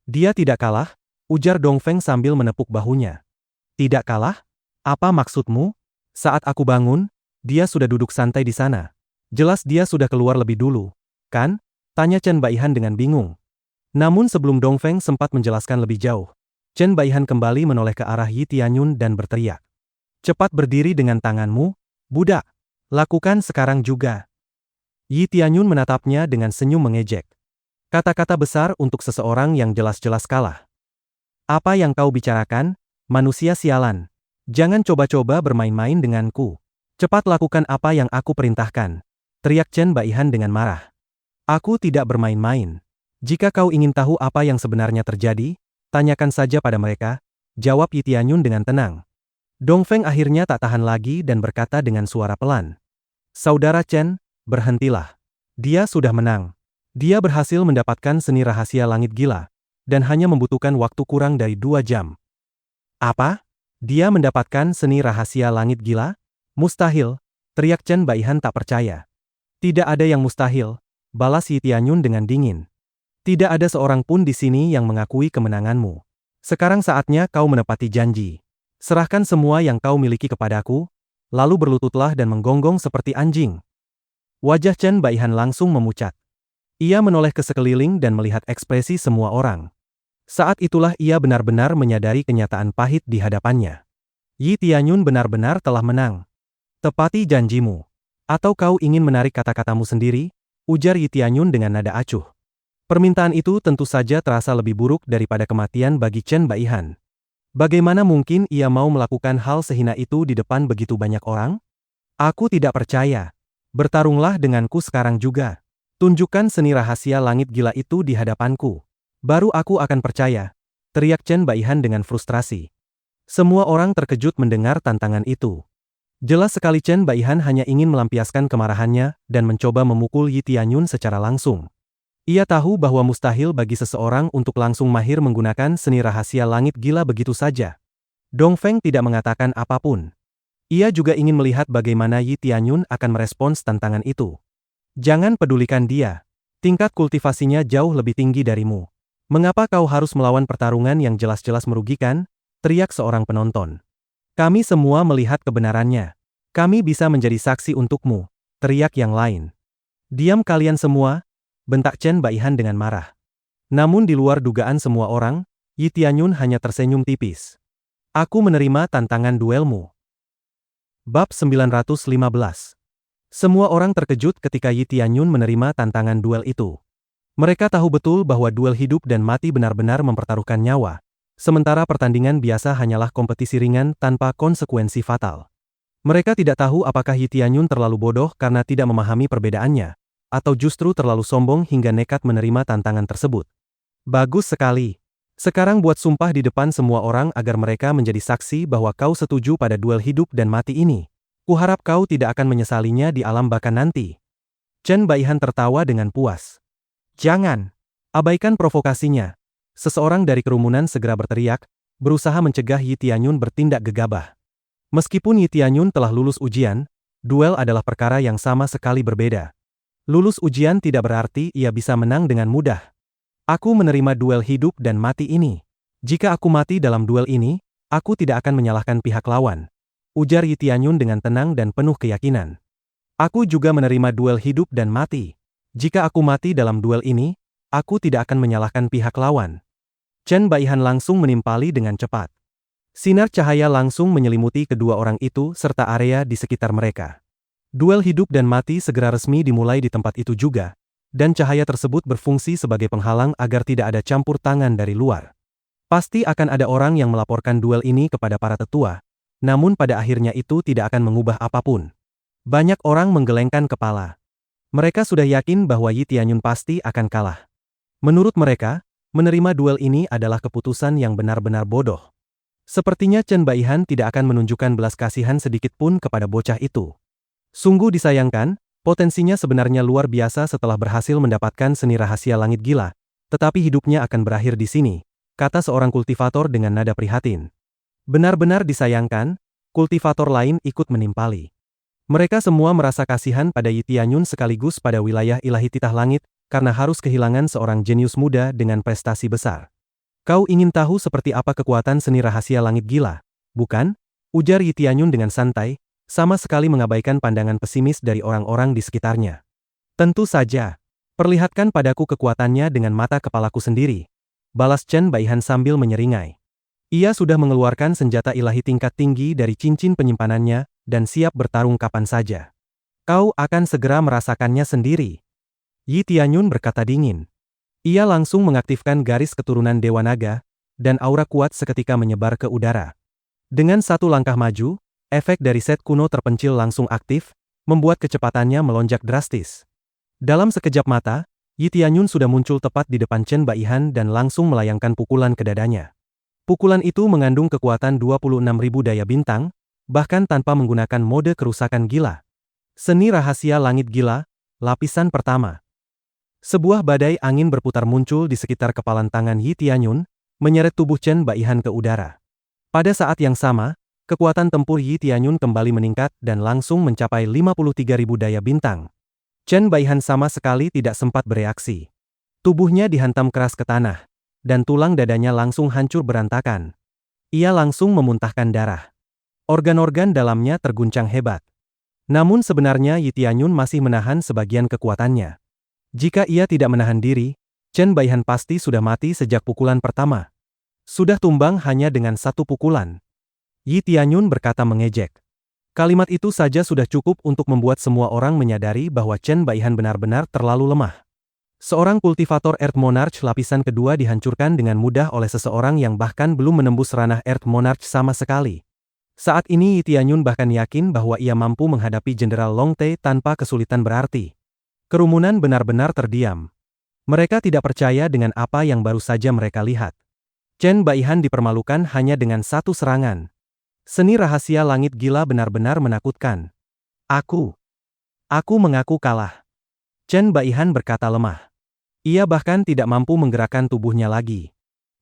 "Dia tidak kalah," ujar Dongfeng sambil menepuk bahunya. "Tidak kalah? Apa maksudmu? Saat aku bangun, dia sudah duduk santai di sana. Jelas dia sudah keluar lebih dulu, kan?" tanya Chen Baihan dengan bingung. Namun sebelum Dongfeng sempat menjelaskan lebih jauh, Chen Baihan kembali menoleh ke arah Yi Tianyun dan berteriak. "Cepat berdiri dengan tanganmu, budak. Lakukan sekarang juga." Yi Tianyun menatapnya dengan senyum mengejek. Kata-kata besar untuk seseorang yang jelas-jelas kalah. Apa yang kau bicarakan, manusia sialan? Jangan coba-coba bermain-main denganku. Cepat lakukan apa yang aku perintahkan, teriak Chen Baihan dengan marah. Aku tidak bermain-main. Jika kau ingin tahu apa yang sebenarnya terjadi, tanyakan saja pada mereka, jawab Yi Tianyun dengan tenang. Dongfeng akhirnya tak tahan lagi dan berkata dengan suara pelan. Saudara Chen, berhentilah. Dia sudah menang. Dia berhasil mendapatkan seni rahasia langit gila, dan hanya membutuhkan waktu kurang dari 2 jam. Apa? Dia mendapatkan seni rahasia langit gila? Mustahil, teriak Chen Baihan tak percaya. Tidak ada yang mustahil, balas Yi Tianyun dengan dingin. Tidak ada seorang pun di sini yang mengakui kemenanganmu. Sekarang saatnya kau menepati janji. Serahkan semua yang kau miliki kepadaku, lalu berlututlah dan menggonggong seperti anjing. Wajah Chen Baihan langsung memucat. Ia menoleh ke sekeliling dan melihat ekspresi semua orang. Saat itulah ia benar-benar menyadari kenyataan pahit di hadapannya. Yi Tianyun benar-benar telah menang. Tepati janjimu. Atau kau ingin menarik kata-katamu sendiri? Ujar Yi Tianyun dengan nada acuh. Permintaan itu tentu saja terasa lebih buruk daripada kematian bagi Chen Baihan. Bagaimana mungkin ia mau melakukan hal sehina itu di depan begitu banyak orang? Aku tidak percaya. Bertarunglah denganku sekarang juga. Tunjukkan seni rahasia langit gila itu di hadapanku. Baru aku akan percaya, teriak Chen Baihan dengan frustrasi. Semua orang terkejut mendengar tantangan itu. Jelas sekali Chen Baihan hanya ingin melampiaskan kemarahannya dan mencoba memukul Yi Tianyun secara langsung. Ia tahu bahwa mustahil bagi seseorang untuk langsung mahir menggunakan seni rahasia langit gila begitu saja. Dongfeng tidak mengatakan apapun. Ia juga ingin melihat bagaimana Yi Tianyun akan merespons tantangan itu. Jangan pedulikan dia. Tingkat kultivasinya jauh lebih tinggi darimu. Mengapa kau harus melawan pertarungan yang jelas-jelas merugikan? Teriak seorang penonton. Kami semua melihat kebenarannya. Kami bisa menjadi saksi untukmu, teriak yang lain. Diam kalian semua, bentak Chen Baihan dengan marah. Namun di luar dugaan semua orang, Yi Tianyun hanya tersenyum tipis. Aku menerima tantangan duelmu. Bab 915. Semua orang terkejut ketika Yi Tianyun menerima tantangan duel itu. Mereka tahu betul bahwa duel hidup dan mati benar-benar mempertaruhkan nyawa, sementara pertandingan biasa hanyalah kompetisi ringan tanpa konsekuensi fatal. Mereka tidak tahu apakah Yi Tianyun terlalu bodoh karena tidak memahami perbedaannya, atau justru terlalu sombong hingga nekat menerima tantangan tersebut. Bagus sekali. Sekarang buat sumpah di depan semua orang agar mereka menjadi saksi bahwa kau setuju pada duel hidup dan mati ini. Kuharap kau tidak akan menyesalinya di alam baka nanti. Chen Baihan tertawa dengan puas. Jangan. Abaikan provokasinya. Seseorang dari kerumunan segera berteriak, berusaha mencegah Yi Tianyun bertindak gegabah. Meskipun Yi Tianyun telah lulus ujian, duel adalah perkara yang sama sekali berbeda. Lulus ujian tidak berarti ia bisa menang dengan mudah. Aku menerima duel hidup dan mati ini. Jika aku mati dalam duel ini, aku tidak akan menyalahkan pihak lawan. Ujar Yi Tianyun dengan tenang dan penuh keyakinan. Aku juga menerima duel hidup dan mati. Jika aku mati dalam duel ini, aku tidak akan menyalahkan pihak lawan. Chen Baihan langsung menimpali dengan cepat. Sinar cahaya langsung menyelimuti kedua orang itu serta area di sekitar mereka. Duel hidup dan mati segera resmi dimulai di tempat itu juga, dan cahaya tersebut berfungsi sebagai penghalang agar tidak ada campur tangan dari luar. Pasti akan ada orang yang melaporkan duel ini kepada para tetua, namun pada akhirnya itu tidak akan mengubah apapun. Banyak orang menggelengkan kepala. Mereka sudah yakin bahwa Yi Tianyun pasti akan kalah. Menurut mereka, menerima duel ini adalah keputusan yang benar-benar bodoh. Sepertinya Chen Baihan tidak akan menunjukkan belas kasihan sedikit pun kepada bocah itu. Sungguh disayangkan, potensinya sebenarnya luar biasa setelah berhasil mendapatkan seni rahasia langit gila, tetapi hidupnya akan berakhir di sini, kata seorang kultivator dengan nada prihatin. Benar-benar disayangkan, kultivator lain ikut menimpali. Mereka semua merasa kasihan pada Yi Tianyun sekaligus pada wilayah ilahi titah langit, karena harus kehilangan seorang jenius muda dengan prestasi besar. Kau ingin tahu seperti apa kekuatan seni rahasia langit gila, bukan? Ujar Yi Tianyun dengan santai, sama sekali mengabaikan pandangan pesimis dari orang-orang di sekitarnya. Tentu saja. Perlihatkan padaku kekuatannya dengan mata kepalaku sendiri. Balas Chen Baihan sambil menyeringai. Ia sudah mengeluarkan senjata ilahi tingkat tinggi dari cincin penyimpanannya, dan siap bertarung kapan saja. Kau akan segera merasakannya sendiri. Yi Tianyun berkata dingin. Ia langsung mengaktifkan garis keturunan Dewa Naga, dan aura kuat seketika menyebar ke udara. Dengan satu langkah maju, efek dari set kuno terpencil langsung aktif, membuat kecepatannya melonjak drastis. Dalam sekejap mata, Yi Tianyun sudah muncul tepat di depan Chen Baihan dan langsung melayangkan pukulan ke dadanya. Pukulan itu mengandung kekuatan 26.000 daya bintang, bahkan tanpa menggunakan mode kerusakan gila. Seni rahasia langit gila, lapisan pertama. Sebuah badai angin berputar muncul di sekitar kepalan tangan Yi Tianyun, menyeret tubuh Chen Baihan ke udara. Pada saat yang sama, kekuatan tempur Yi Tianyun kembali meningkat dan langsung mencapai 53.000 daya bintang. Chen Baihan sama sekali tidak sempat bereaksi. Tubuhnya dihantam keras ke tanah, dan tulang dadanya langsung hancur berantakan. Ia langsung memuntahkan darah. Organ-organ dalamnya terguncang hebat. Namun sebenarnya Yi Tianyun masih menahan sebagian kekuatannya. Jika ia tidak menahan diri, Chen Baihan pasti sudah mati sejak pukulan pertama. Sudah tumbang hanya dengan satu pukulan. Yi Tianyun berkata mengejek. Kalimat itu saja sudah cukup untuk membuat semua orang menyadari bahwa Chen Baihan benar-benar terlalu lemah. Seorang kultivator Earth Monarch lapisan kedua dihancurkan dengan mudah oleh seseorang yang bahkan belum menembus ranah Earth Monarch sama sekali. Saat ini Yi Tianyun bahkan yakin bahwa ia mampu menghadapi Jenderal Long Te tanpa kesulitan berarti. Kerumunan benar-benar terdiam. Mereka tidak percaya dengan apa yang baru saja mereka lihat. Chen Baihan dipermalukan hanya dengan satu serangan. Seni rahasia langit gila benar-benar menakutkan. Aku mengaku kalah. Chen Baihan berkata lemah. Ia bahkan tidak mampu menggerakkan tubuhnya lagi.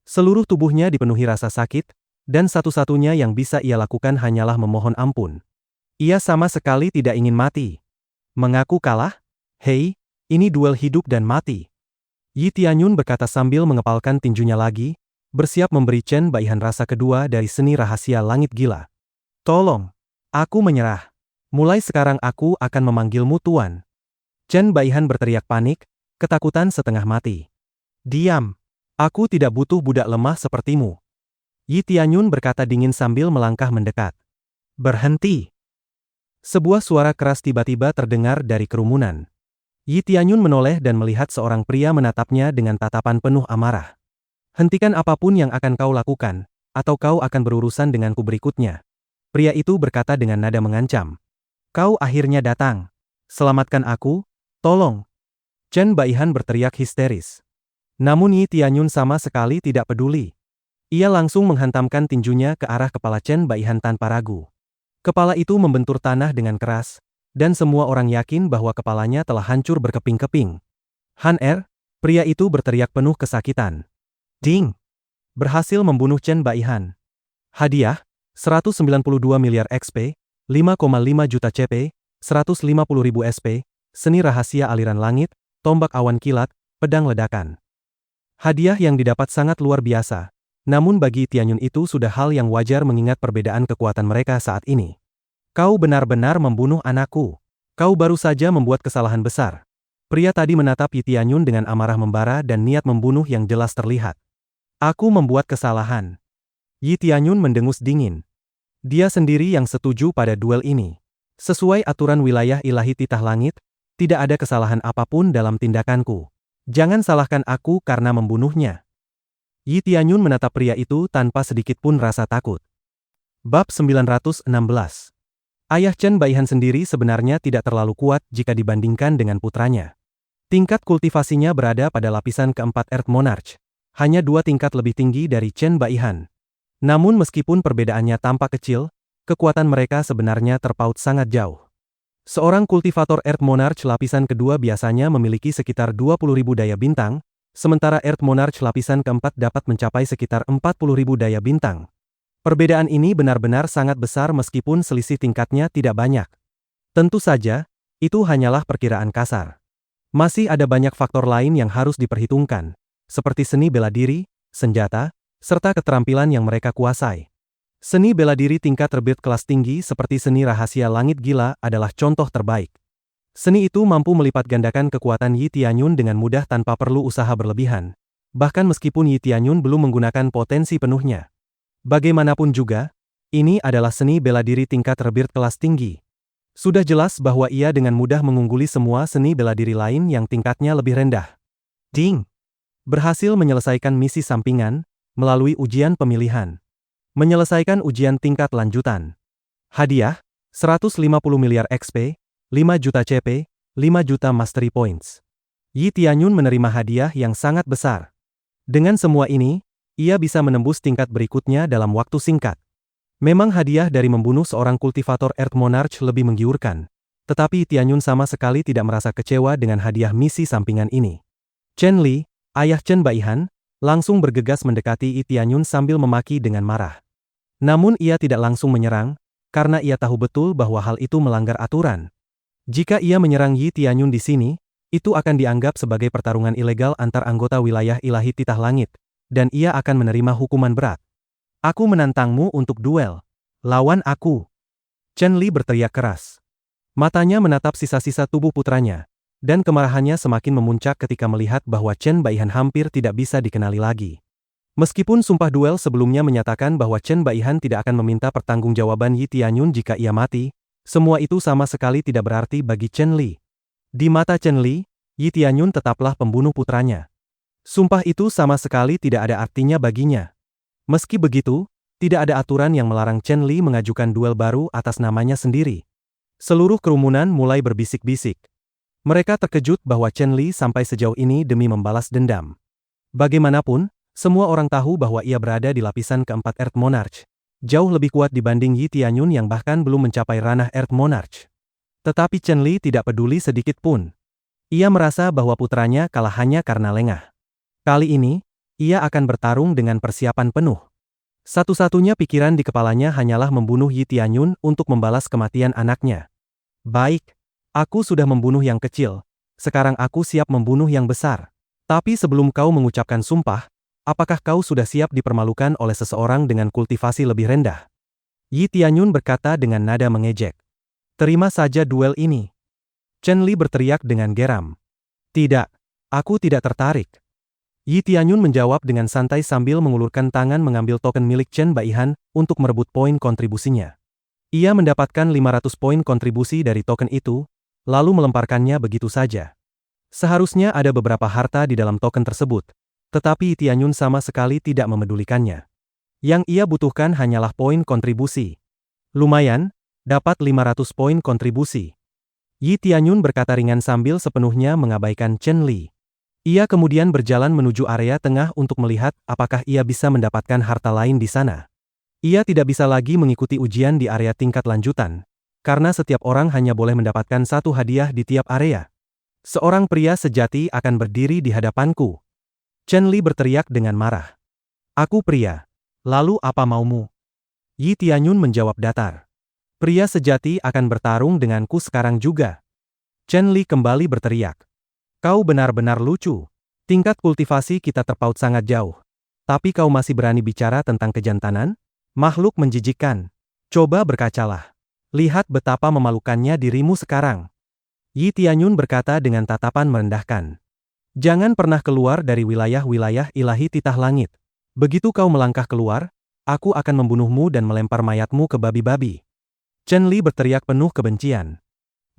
Seluruh tubuhnya dipenuhi rasa sakit, dan satu-satunya yang bisa ia lakukan hanyalah memohon ampun. Ia sama sekali tidak ingin mati. Mengaku kalah? Hei, ini duel hidup dan mati. Yi Tianyun berkata sambil mengepalkan tinjunya lagi, bersiap memberi Chen Baihan rasa kedua dari seni rahasia langit gila. Tolong, aku menyerah. Mulai sekarang aku akan memanggilmu Tuan. Chen Baihan berteriak panik, ketakutan setengah mati. Diam, aku tidak butuh budak lemah sepertimu. Yi Tianyun berkata dingin sambil melangkah mendekat. Berhenti. Sebuah suara keras tiba-tiba terdengar dari kerumunan. Yi Tianyun menoleh dan melihat seorang pria menatapnya dengan tatapan penuh amarah. Hentikan apapun yang akan kau lakukan, atau kau akan berurusan denganku berikutnya. Pria itu berkata dengan nada mengancam. Kau akhirnya datang. Selamatkan aku, tolong. Chen Baihan berteriak histeris. Namun Yi Tianyun sama sekali tidak peduli. Ia langsung menghantamkan tinjunya ke arah kepala Chen Baihan tanpa ragu. Kepala itu membentur tanah dengan keras, dan semua orang yakin bahwa kepalanya telah hancur berkeping-keping. Han pria itu berteriak penuh kesakitan. Ding! Berhasil membunuh Chen Baihan. Hadiah, 192 miliar XP, 5,5 juta CP, 150.000 SP, seni rahasia aliran langit, tombak awan kilat, pedang ledakan. Hadiah yang didapat sangat luar biasa, namun bagi Tianyun itu sudah hal yang wajar mengingat perbedaan kekuatan mereka saat ini. Kau benar-benar membunuh anakku. Kau baru saja membuat kesalahan besar. Pria tadi menatap Yi Tianyun dengan amarah membara dan niat membunuh yang jelas terlihat. Aku membuat kesalahan. Yi Tianyun mendengus dingin. Dia sendiri yang setuju pada duel ini. Sesuai aturan wilayah ilahi titah langit, tidak ada kesalahan apapun dalam tindakanku. Jangan salahkan aku karena membunuhnya. Yi Tianyun menatap pria itu tanpa sedikit pun rasa takut. Bab 916. Ayah Chen Baihan sendiri sebenarnya tidak terlalu kuat jika dibandingkan dengan putranya. Tingkat kultivasinya berada pada lapisan keempat Earth Monarch. Hanya 2 tingkat lebih tinggi dari Chen Baihan. Namun meskipun perbedaannya tampak kecil, kekuatan mereka sebenarnya terpaut sangat jauh. Seorang kultivator Earth Monarch lapisan kedua biasanya memiliki sekitar 20.000 daya bintang, sementara Earth Monarch lapisan keempat dapat mencapai sekitar 40.000 daya bintang. Perbedaan ini benar-benar sangat besar meskipun selisih tingkatnya tidak banyak. Tentu saja, itu hanyalah perkiraan kasar. Masih ada banyak faktor lain yang harus diperhitungkan, seperti seni bela diri, senjata, serta keterampilan yang mereka kuasai. Seni bela diri tingkat terbit kelas tinggi seperti seni rahasia langit gila adalah contoh terbaik. Seni itu mampu melipat gandakan kekuatan Yi Tianyun dengan mudah tanpa perlu usaha berlebihan, bahkan meskipun Yi Tianyun belum menggunakan potensi penuhnya. Bagaimanapun juga, ini adalah seni bela diri tingkat terbit kelas tinggi. Sudah jelas bahwa ia dengan mudah mengungguli semua seni bela diri lain yang tingkatnya lebih rendah. Ding! Berhasil menyelesaikan misi sampingan, melalui ujian pemilihan. Menyelesaikan ujian tingkat lanjutan. Hadiah, 150 miliar XP, 5 juta CP, 5 juta Mastery Points. Yi Tianyun menerima hadiah yang sangat besar. Dengan semua ini, ia bisa menembus tingkat berikutnya dalam waktu singkat. Memang hadiah dari membunuh seorang kultivator Earth Monarch lebih menggiurkan. Tetapi Yi Tianyun sama sekali tidak merasa kecewa dengan hadiah misi sampingan ini. Chen Li, ayah Chen Baihan, langsung bergegas mendekati Yi Tianyun sambil memaki dengan marah. Namun ia tidak langsung menyerang, karena ia tahu betul bahwa hal itu melanggar aturan. Jika ia menyerang Yi Tianyun di sini, itu akan dianggap sebagai pertarungan ilegal antar anggota wilayah ilahi titah langit, dan ia akan menerima hukuman berat. Aku menantangmu untuk duel. Lawan aku. Chen Li berteriak keras. Matanya menatap sisa-sisa tubuh putranya, dan kemarahannya semakin memuncak ketika melihat bahwa Chen Baihan hampir tidak bisa dikenali lagi. Meskipun sumpah duel sebelumnya menyatakan bahwa Chen Baihan tidak akan meminta pertanggungjawaban Yi Tianyun jika ia mati, semua itu sama sekali tidak berarti bagi Chen Li. Di mata Chen Li, Yi Tianyun tetaplah pembunuh putranya. Sumpah itu sama sekali tidak ada artinya baginya. Meski begitu, tidak ada aturan yang melarang Chen Li mengajukan duel baru atas namanya sendiri. Seluruh kerumunan mulai berbisik-bisik. Mereka terkejut bahwa Chen Li sampai sejauh ini demi membalas dendam. Bagaimanapun, semua orang tahu bahwa ia berada di lapisan keempat Earth Monarch. Jauh lebih kuat dibanding Yi Tianyun yang bahkan belum mencapai ranah Earth Monarch. Tetapi Chen Li tidak peduli sedikit pun. Ia merasa bahwa putranya kalah hanya karena lengah. Kali ini, ia akan bertarung dengan persiapan penuh. Satu-satunya pikiran di kepalanya hanyalah membunuh Yi Tianyun untuk membalas kematian anaknya. Baik, aku sudah membunuh yang kecil, sekarang aku siap membunuh yang besar. Tapi sebelum kau mengucapkan sumpah, apakah kau sudah siap dipermalukan oleh seseorang dengan kultivasi lebih rendah? Yi Tianyun berkata dengan nada mengejek. Terima saja duel ini. Chen Li berteriak dengan geram. Tidak, aku tidak tertarik. Yi Tianyun menjawab dengan santai sambil mengulurkan tangan mengambil token milik Chen Baihan untuk merebut poin kontribusinya. Ia mendapatkan 500 poin kontribusi dari token itu, lalu melemparkannya begitu saja. Seharusnya ada beberapa harta di dalam token tersebut, tetapi Yi Tianyun sama sekali tidak memedulikannya. Yang ia butuhkan hanyalah poin kontribusi. Lumayan, dapat 500 poin kontribusi. Yi Tianyun berkata ringan sambil sepenuhnya mengabaikan Chen Li. Ia kemudian berjalan menuju area tengah untuk melihat apakah ia bisa mendapatkan harta lain di sana. Ia tidak bisa lagi mengikuti ujian di area tingkat lanjutan, karena setiap orang hanya boleh mendapatkan satu hadiah di tiap area. Seorang pria sejati akan berdiri di hadapanku. Chen Li berteriak dengan marah. Aku pria. Lalu apa maumu? Yi Tianyun menjawab datar. Pria sejati akan bertarung denganku sekarang juga. Chen Li kembali berteriak. Kau benar-benar lucu. Tingkat kultivasi kita terpaut sangat jauh. Tapi kau masih berani bicara tentang kejantanan? Makhluk menjijikkan. Coba berkacalah. Lihat betapa memalukannya dirimu sekarang. Yi Tianyun berkata dengan tatapan merendahkan. Jangan pernah keluar dari wilayah-wilayah ilahi titah langit. Begitu kau melangkah keluar, aku akan membunuhmu dan melempar mayatmu ke babi-babi. Chen Li berteriak penuh kebencian.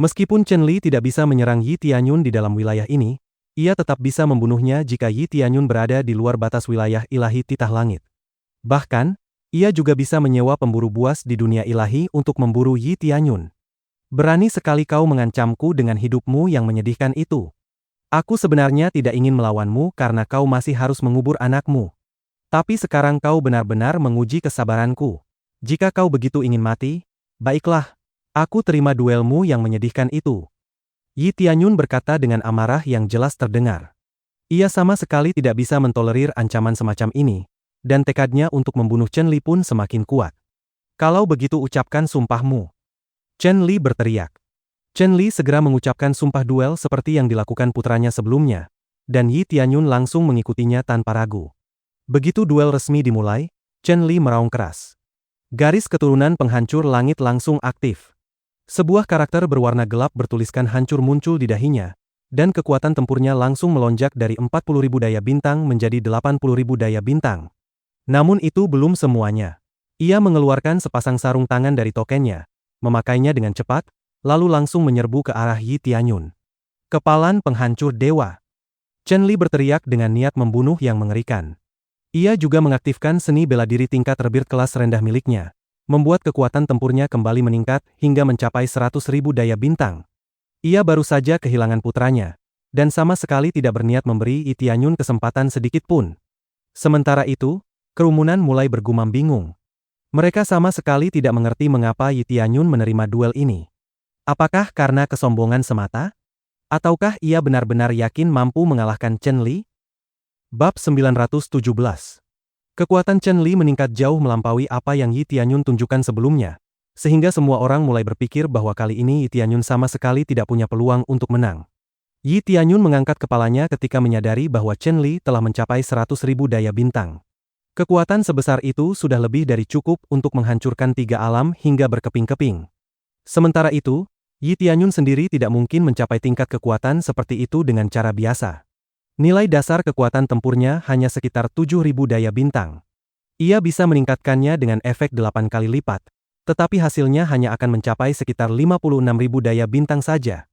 Meskipun Chen Li tidak bisa menyerang Yi Tianyun di dalam wilayah ini, ia tetap bisa membunuhnya jika Yi Tianyun berada di luar batas wilayah ilahi titah langit. Bahkan, ia juga bisa menyewa pemburu buas di dunia ilahi untuk memburu Yi Tianyun. Berani sekali kau mengancamku dengan hidupmu yang menyedihkan itu. Aku sebenarnya tidak ingin melawanmu karena kau masih harus mengubur anakmu. Tapi sekarang kau benar-benar menguji kesabaranku. Jika kau begitu ingin mati, baiklah, aku terima duelmu yang menyedihkan itu. Yi Tianyun berkata dengan amarah yang jelas terdengar. Ia sama sekali tidak bisa mentolerir ancaman semacam ini, dan tekadnya untuk membunuh Chen Li pun semakin kuat. Kalau begitu ucapkan sumpahmu. Chen Li berteriak. Chen Li segera mengucapkan sumpah duel seperti yang dilakukan putranya sebelumnya, dan Yi Tianyun langsung mengikutinya tanpa ragu. Begitu duel resmi dimulai, Chen Li meraung keras. Garis keturunan penghancur langit langsung aktif. Sebuah karakter berwarna gelap bertuliskan hancur muncul di dahinya, dan kekuatan tempurnya langsung melonjak dari 40.000 daya bintang menjadi 80.000 daya bintang. Namun itu belum semuanya. Ia mengeluarkan sepasang sarung tangan dari tokennya, memakainya dengan cepat, lalu langsung menyerbu ke arah Yi Tianyun. Kepalan penghancur dewa. Chen Li berteriak dengan niat membunuh yang mengerikan. Ia juga mengaktifkan seni bela diri tingkat rebirth kelas rendah miliknya, membuat kekuatan tempurnya kembali meningkat hingga mencapai 100.000 daya bintang. Ia baru saja kehilangan putranya, dan sama sekali tidak berniat memberi Yi Tianyun kesempatan sedikit pun. Sementara itu, kerumunan mulai bergumam bingung. Mereka sama sekali tidak mengerti mengapa Yi Tianyun menerima duel ini. Apakah karena kesombongan semata? Ataukah ia benar-benar yakin mampu mengalahkan Chen Li? Bab 917. Kekuatan Chen Li meningkat jauh melampaui apa yang Yi Tianyun tunjukkan sebelumnya, sehingga semua orang mulai berpikir bahwa kali ini Yi Tianyun sama sekali tidak punya peluang untuk menang. Yi Tianyun mengangkat kepalanya ketika menyadari bahwa Chen Li telah mencapai 100.000 daya bintang. Kekuatan sebesar itu sudah lebih dari cukup untuk menghancurkan 3 alam hingga berkeping-keping. Sementara itu, Yi Tianyun sendiri tidak mungkin mencapai tingkat kekuatan seperti itu dengan cara biasa. Nilai dasar kekuatan tempurnya hanya sekitar 7.000 daya bintang. Ia bisa meningkatkannya dengan efek 8 kali lipat, tetapi hasilnya hanya akan mencapai sekitar 56.000 daya bintang saja.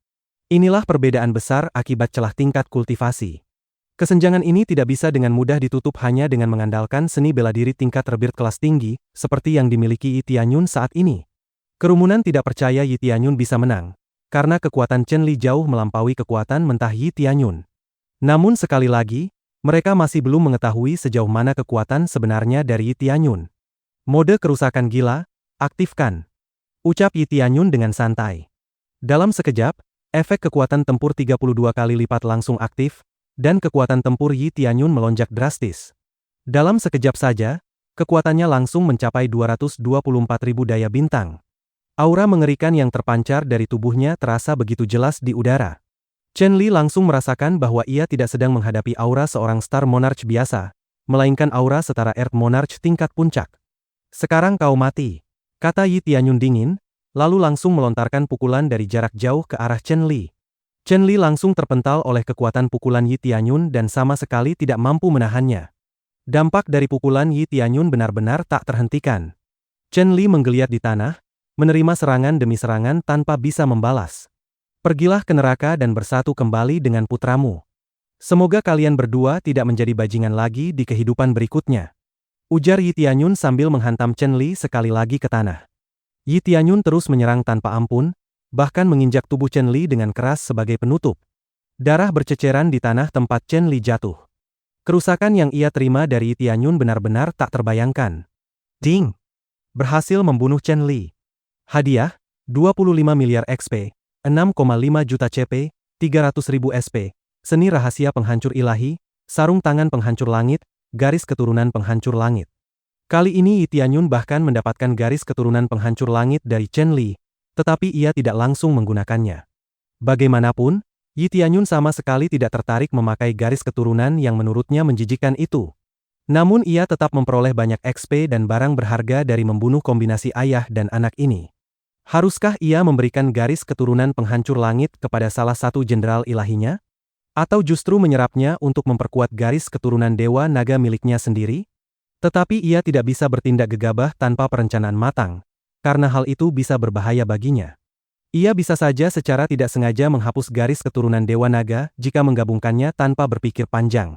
Inilah perbedaan besar akibat celah tingkat kultivasi. Kesenjangan ini tidak bisa dengan mudah ditutup hanya dengan mengandalkan seni bela diri tingkat rebirth kelas tinggi, seperti yang dimiliki Yi Tianyun saat ini. Kerumunan tidak percaya Yi Tianyun bisa menang, karena kekuatan Chen Li jauh melampaui kekuatan mentah Yi Tianyun. Namun sekali lagi, mereka masih belum mengetahui sejauh mana kekuatan sebenarnya dari Yi Tianyun. Mode kerusakan gila, aktifkan. Ucap Yi Tianyun dengan santai. Dalam sekejap, efek kekuatan tempur 32 kali lipat langsung aktif, dan kekuatan tempur Yi Tianyun melonjak drastis. Dalam sekejap saja, kekuatannya langsung mencapai 224.000 daya bintang. Aura mengerikan yang terpancar dari tubuhnya terasa begitu jelas di udara. Chen Li langsung merasakan bahwa ia tidak sedang menghadapi aura seorang Star Monarch biasa, melainkan aura setara Earth Monarch tingkat puncak. Sekarang kau mati, kata Yi Tianyun dingin, lalu langsung melontarkan pukulan dari jarak jauh ke arah Chen Li. Chen Li langsung terpental oleh kekuatan pukulan Yi Tianyun dan sama sekali tidak mampu menahannya. Dampak dari pukulan Yi Tianyun benar-benar tak terhentikan. Chen Li menggeliat di tanah, menerima serangan demi serangan tanpa bisa membalas. Pergilah ke neraka dan bersatu kembali dengan putramu. Semoga kalian berdua tidak menjadi bajingan lagi di kehidupan berikutnya. Ujar Yi Tianyun sambil menghantam Chen Li sekali lagi ke tanah. Yi Tianyun terus menyerang tanpa ampun, bahkan menginjak tubuh Chen Li dengan keras sebagai penutup. Darah berceceran di tanah tempat Chen Li jatuh. Kerusakan yang ia terima dari Yi Tianyun benar-benar tak terbayangkan. Ding! Berhasil membunuh Chen Li. Hadiah, 25 miliar XP. 6,5 juta CP, 300.000 SP, seni rahasia penghancur ilahi, sarung tangan penghancur langit, garis keturunan penghancur langit. Kali ini Yi Tianyun bahkan mendapatkan garis keturunan penghancur langit dari Chen Li, tetapi ia tidak langsung menggunakannya. Bagaimanapun, Yi Tianyun sama sekali tidak tertarik memakai garis keturunan yang menurutnya menjijikkan itu. Namun ia tetap memperoleh banyak XP dan barang berharga dari membunuh kombinasi ayah dan anak ini. Haruskah ia memberikan garis keturunan penghancur langit kepada salah satu jenderal ilahinya? Atau justru menyerapnya untuk memperkuat garis keturunan dewa naga miliknya sendiri? Tetapi ia tidak bisa bertindak gegabah tanpa perencanaan matang, karena hal itu bisa berbahaya baginya. Ia bisa saja secara tidak sengaja menghapus garis keturunan dewa naga jika menggabungkannya tanpa berpikir panjang.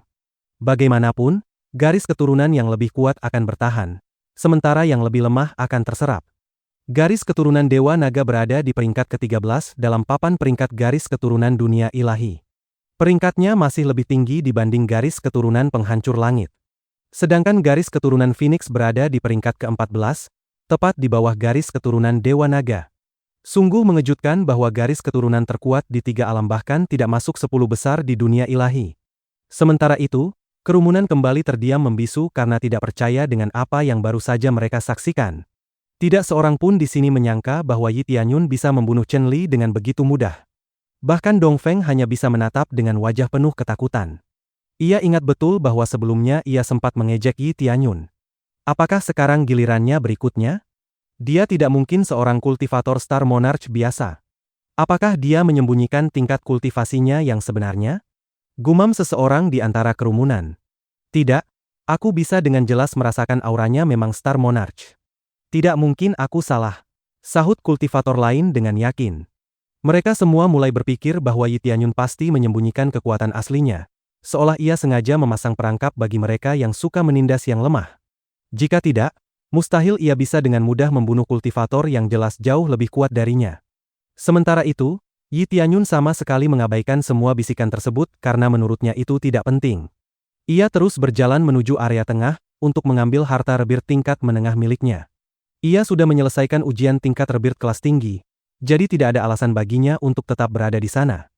Bagaimanapun, garis keturunan yang lebih kuat akan bertahan, sementara yang lebih lemah akan terserap. Garis keturunan Dewa Naga berada di peringkat ke-13 dalam papan peringkat garis keturunan dunia ilahi. Peringkatnya masih lebih tinggi dibanding garis keturunan penghancur langit. Sedangkan garis keturunan Phoenix berada di peringkat ke-14, tepat di bawah garis keturunan Dewa Naga. Sungguh mengejutkan bahwa garis keturunan terkuat di 3 alam bahkan tidak masuk 10 besar di dunia ilahi. Sementara itu, kerumunan kembali terdiam membisu karena tidak percaya dengan apa yang baru saja mereka saksikan. Tidak seorang pun di sini menyangka bahwa Yi Tianyun bisa membunuh Chen Li dengan begitu mudah. Bahkan Dong Feng hanya bisa menatap dengan wajah penuh ketakutan. Ia ingat betul bahwa sebelumnya ia sempat mengejek Yi Tianyun. Apakah sekarang gilirannya berikutnya? Dia tidak mungkin seorang kultivator Star Monarch biasa. Apakah dia menyembunyikan tingkat kultivasinya yang sebenarnya? Gumam seseorang di antara kerumunan. Tidak, aku bisa dengan jelas merasakan auranya memang Star Monarch. Tidak mungkin aku salah, sahut kultivator lain dengan yakin. Mereka semua mulai berpikir bahwa Yi Tianyun pasti menyembunyikan kekuatan aslinya, seolah ia sengaja memasang perangkap bagi mereka yang suka menindas yang lemah. Jika tidak, mustahil ia bisa dengan mudah membunuh kultivator yang jelas jauh lebih kuat darinya. Sementara itu, Yi Tianyun sama sekali mengabaikan semua bisikan tersebut karena menurutnya itu tidak penting. Ia terus berjalan menuju area tengah untuk mengambil harta rebir tingkat menengah miliknya. Ia sudah menyelesaikan ujian tingkat rebir kelas tinggi, jadi tidak ada alasan baginya untuk tetap berada di sana.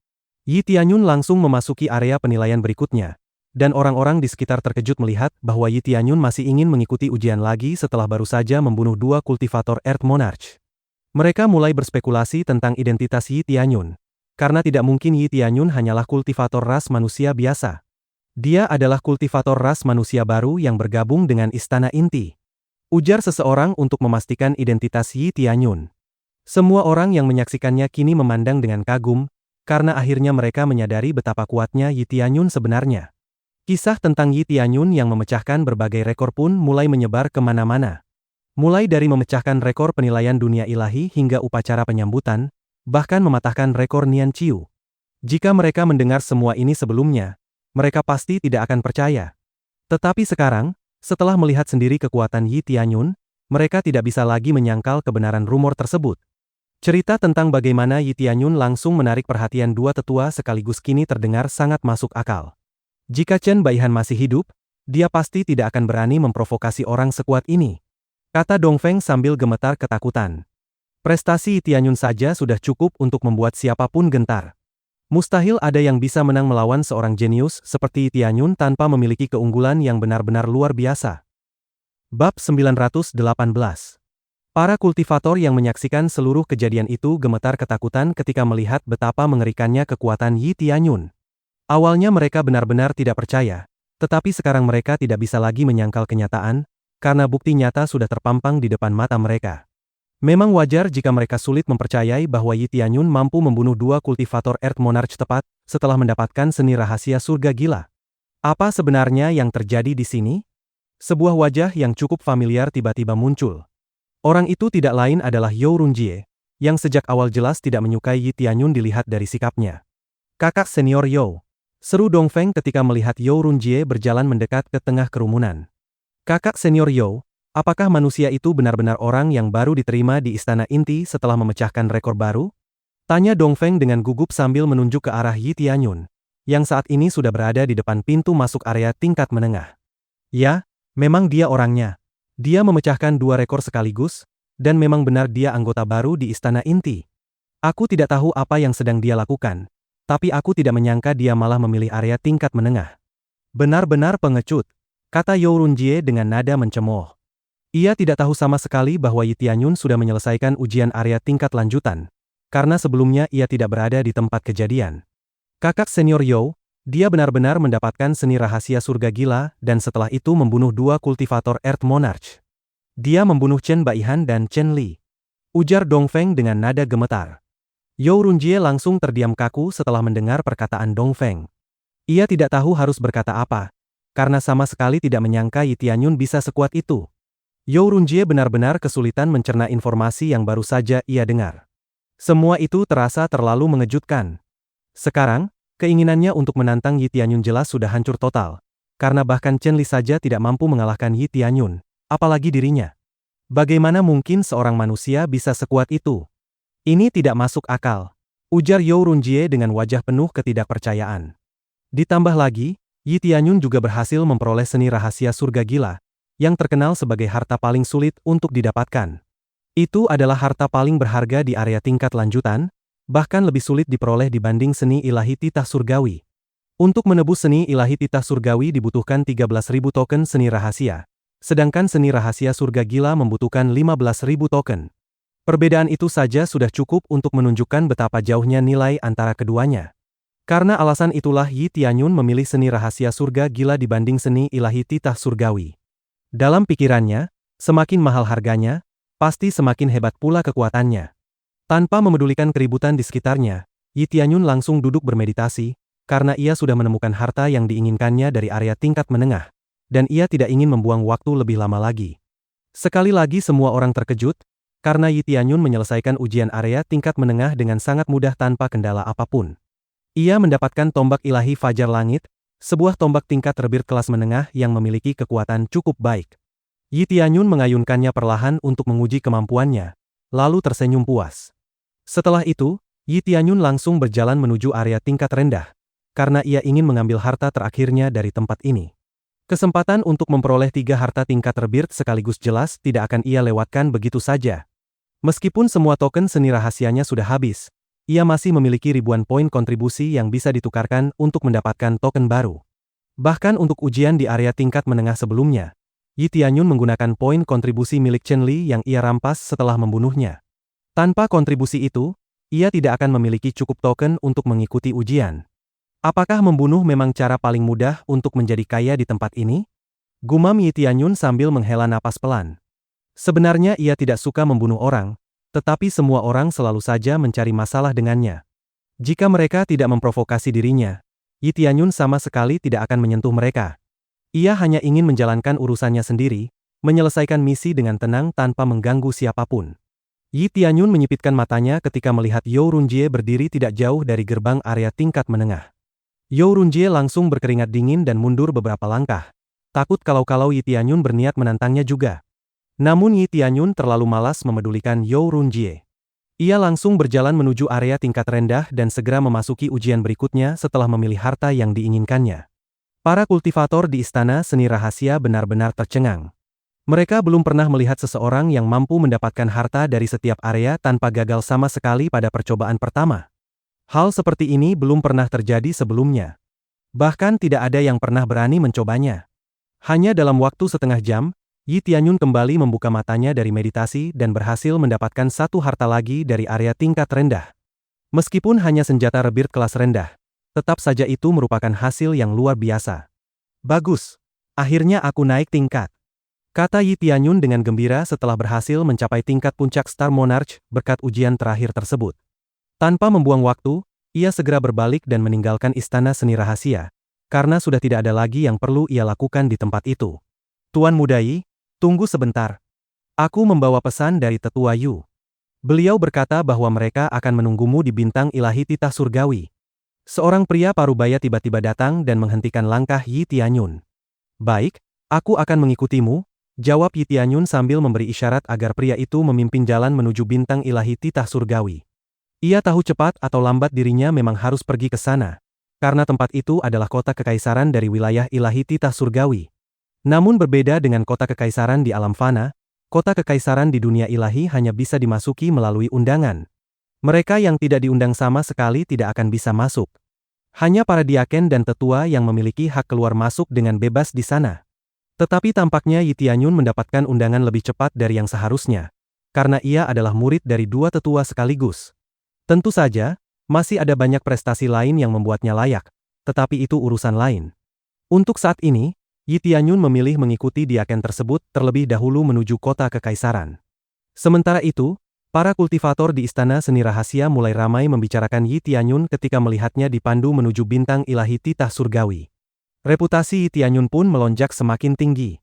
Yi Tianyun langsung memasuki area penilaian berikutnya, dan orang-orang di sekitar terkejut melihat bahwa Yi Tianyun masih ingin mengikuti ujian lagi setelah baru saja membunuh 2 kultivator Earth Monarch. Mereka mulai berspekulasi tentang identitas Yi Tianyun, karena tidak mungkin Yi Tianyun hanyalah kultivator ras manusia biasa. Dia adalah kultivator ras manusia baru yang bergabung dengan Istana Inti. Ujar seseorang untuk memastikan identitas Yi Tianyun. Semua orang yang menyaksikannya kini memandang dengan kagum, karena akhirnya mereka menyadari betapa kuatnya Yi Tianyun sebenarnya. Kisah tentang Yi Tianyun yang memecahkan berbagai rekor pun mulai menyebar kemana-mana. Mulai dari memecahkan rekor penilaian dunia ilahi hingga upacara penyambutan, bahkan mematahkan rekor Nian Qiu. Jika mereka mendengar semua ini sebelumnya, mereka pasti tidak akan percaya. Tetapi sekarang, setelah melihat sendiri kekuatan Yi Tianyun, mereka tidak bisa lagi menyangkal kebenaran rumor tersebut. Cerita tentang bagaimana Yi Tianyun langsung menarik perhatian 2 tetua sekaligus kini terdengar sangat masuk akal. Jika Chen Baihan masih hidup, dia pasti tidak akan berani memprovokasi orang sekuat ini. Kata Dongfeng sambil gemetar ketakutan. Prestasi Yi Tianyun saja sudah cukup untuk membuat siapapun gentar. Mustahil ada yang bisa menang melawan seorang jenius seperti Yi Tianyun tanpa memiliki keunggulan yang benar-benar luar biasa. Bab 918. Para kultivator yang menyaksikan seluruh kejadian itu gemetar ketakutan ketika melihat betapa mengerikannya kekuatan Yi Tianyun. Awalnya mereka benar-benar tidak percaya, tetapi sekarang mereka tidak bisa lagi menyangkal kenyataan, karena bukti nyata sudah terpampang di depan mata mereka. Memang wajar jika mereka sulit mempercayai bahwa Yi Tianyun mampu membunuh 2 kultivator Earth Monarch tepat setelah mendapatkan seni rahasia surga gila. Apa sebenarnya yang terjadi di sini? Sebuah wajah yang cukup familiar tiba-tiba muncul. Orang itu tidak lain adalah You Runjie, yang sejak awal jelas tidak menyukai Yi Tianyun dilihat dari sikapnya. Kakak senior You, seru Dongfeng ketika melihat You Runjie berjalan mendekat ke tengah kerumunan. Kakak senior You, apakah manusia itu benar-benar orang yang baru diterima di Istana Inti setelah memecahkan rekor baru? Tanya Dongfeng dengan gugup sambil menunjuk ke arah Yi Tianyun, yang saat ini sudah berada di depan pintu masuk area tingkat menengah. Ya, memang dia orangnya. Dia memecahkan 2 rekor sekaligus, dan memang benar dia anggota baru di Istana Inti. Aku tidak tahu apa yang sedang dia lakukan, tapi aku tidak menyangka dia malah memilih area tingkat menengah. Benar-benar pengecut, kata You Runjie dengan nada mencemooh. Ia tidak tahu sama sekali bahwa Yi Tianyun sudah menyelesaikan ujian area tingkat lanjutan, karena sebelumnya ia tidak berada di tempat kejadian. Kakak senior You, dia benar-benar mendapatkan seni rahasia surga gila dan setelah itu membunuh 2 kultivator Earth Monarch. Dia membunuh Chen Baihan dan Chen Li. Ujar Dongfeng dengan nada gemetar. You Runjie langsung terdiam kaku setelah mendengar perkataan Dongfeng. Ia tidak tahu harus berkata apa, karena sama sekali tidak menyangka Yi Tianyun bisa sekuat itu. You Runjie benar-benar kesulitan mencerna informasi yang baru saja ia dengar. Semua itu terasa terlalu mengejutkan. Sekarang, keinginannya untuk menantang Yi Tianyun jelas sudah hancur total, karena bahkan Chen Li saja tidak mampu mengalahkan Yi Tianyun, apalagi dirinya. Bagaimana mungkin seorang manusia bisa sekuat itu? Ini tidak masuk akal, ujar You Runjie dengan wajah penuh ketidakpercayaan. Ditambah lagi, Yi Tianyun juga berhasil memperoleh seni rahasia surga gila, yang terkenal sebagai harta paling sulit untuk didapatkan. Itu adalah harta paling berharga di area tingkat lanjutan, bahkan lebih sulit diperoleh dibanding seni ilahi titah surgawi. Untuk menebus seni ilahi titah surgawi dibutuhkan 13.000 token seni rahasia, sedangkan seni rahasia surga gila membutuhkan 15.000 token. Perbedaan itu saja sudah cukup untuk menunjukkan betapa jauhnya nilai antara keduanya. Karena alasan itulah Yi Tianyun memilih seni rahasia surga gila dibanding seni ilahi titah surgawi. Dalam pikirannya, semakin mahal harganya, pasti semakin hebat pula kekuatannya. Tanpa memedulikan keributan di sekitarnya, Yi Tianyun langsung duduk bermeditasi, karena ia sudah menemukan harta yang diinginkannya dari area tingkat menengah, dan ia tidak ingin membuang waktu lebih lama lagi. Sekali lagi semua orang terkejut, karena Yi Tianyun menyelesaikan ujian area tingkat menengah dengan sangat mudah tanpa kendala apapun. Ia mendapatkan tombak ilahi Fajar Langit, Sebuah tombak tingkat rebirth kelas menengah yang memiliki kekuatan cukup baik. Yi Tianyun mengayunkannya perlahan untuk menguji kemampuannya, lalu tersenyum puas. Setelah itu, Yi Tianyun langsung berjalan menuju area tingkat rendah, karena ia ingin mengambil harta terakhirnya dari tempat ini. Kesempatan untuk memperoleh 3 harta tingkat rebirth sekaligus jelas tidak akan ia lewatkan begitu saja. Meskipun semua token seni rahasianya sudah habis, ia masih memiliki ribuan poin kontribusi yang bisa ditukarkan untuk mendapatkan token baru. Bahkan untuk ujian di area tingkat menengah sebelumnya, Yi Tianyun menggunakan poin kontribusi milik Chen Li yang ia rampas setelah membunuhnya. Tanpa kontribusi itu, ia tidak akan memiliki cukup token untuk mengikuti ujian. Apakah membunuh memang cara paling mudah untuk menjadi kaya di tempat ini? Gumam Yi Tianyun sambil menghela napas pelan. Sebenarnya ia tidak suka membunuh orang, tetapi semua orang selalu saja mencari masalah dengannya. Jika mereka tidak memprovokasi dirinya, Yi Tianyun sama sekali tidak akan menyentuh mereka. Ia hanya ingin menjalankan urusannya sendiri, menyelesaikan misi dengan tenang tanpa mengganggu siapapun. Yi Tianyun menyipitkan matanya ketika melihat You Runjie berdiri tidak jauh dari gerbang area tingkat menengah. You Runjie langsung berkeringat dingin dan mundur beberapa langkah, takut kalau Yi Tianyun berniat menantangnya juga. Namun Yi Tianyun terlalu malas memedulikan You Runjie. Ia langsung berjalan menuju area tingkat rendah dan segera memasuki ujian berikutnya setelah memilih harta yang diinginkannya. Para kultivator di Istana Seni Rahasia benar-benar tercengang. Mereka belum pernah melihat seseorang yang mampu mendapatkan harta dari setiap area tanpa gagal sama sekali pada percobaan pertama. Hal seperti ini belum pernah terjadi sebelumnya. Bahkan tidak ada yang pernah berani mencobanya. Hanya dalam waktu setengah jam, Yi Tianyun kembali membuka matanya dari meditasi dan berhasil mendapatkan 1 harta lagi dari area tingkat rendah. Meskipun hanya senjata rebirth kelas rendah, tetap saja itu merupakan hasil yang luar biasa. Bagus. Akhirnya aku naik tingkat, kata Yi Tianyun dengan gembira setelah berhasil mencapai tingkat puncak Star Monarch berkat ujian terakhir tersebut. Tanpa membuang waktu, ia segera berbalik dan meninggalkan Istana Seni Rahasia, karena sudah tidak ada lagi yang perlu ia lakukan di tempat itu. Tuan Muda Yi, tunggu sebentar. Aku membawa pesan dari Tetua Yu. Beliau berkata bahwa mereka akan menunggumu di bintang ilahi titah surgawi. Seorang pria parubaya tiba-tiba datang dan menghentikan langkah Yi Tianyun. Baik, aku akan mengikutimu, jawab Yi Tianyun sambil memberi isyarat agar pria itu memimpin jalan menuju bintang ilahi titah surgawi. Ia tahu cepat atau lambat dirinya memang harus pergi ke sana, karena tempat itu adalah kota kekaisaran dari wilayah ilahi titah surgawi. Namun berbeda dengan kota kekaisaran di alam fana, kota kekaisaran di dunia ilahi hanya bisa dimasuki melalui undangan. Mereka yang tidak diundang sama sekali tidak akan bisa masuk. Hanya para diaken dan tetua yang memiliki hak keluar masuk dengan bebas di sana. Tetapi tampaknya Yi Tianyun mendapatkan undangan lebih cepat dari yang seharusnya, karena ia adalah murid dari 2 tetua sekaligus. Tentu saja, masih ada banyak prestasi lain yang membuatnya layak, tetapi itu urusan lain. Untuk saat ini, Yi Tianyun memilih mengikuti diaken tersebut terlebih dahulu menuju kota kekaisaran. Sementara itu, para kultivator di Istana Seni Rahasia mulai ramai membicarakan Yi Tianyun ketika melihatnya dipandu menuju bintang ilahi titah surgawi. Reputasi Yi Tianyun pun melonjak semakin tinggi.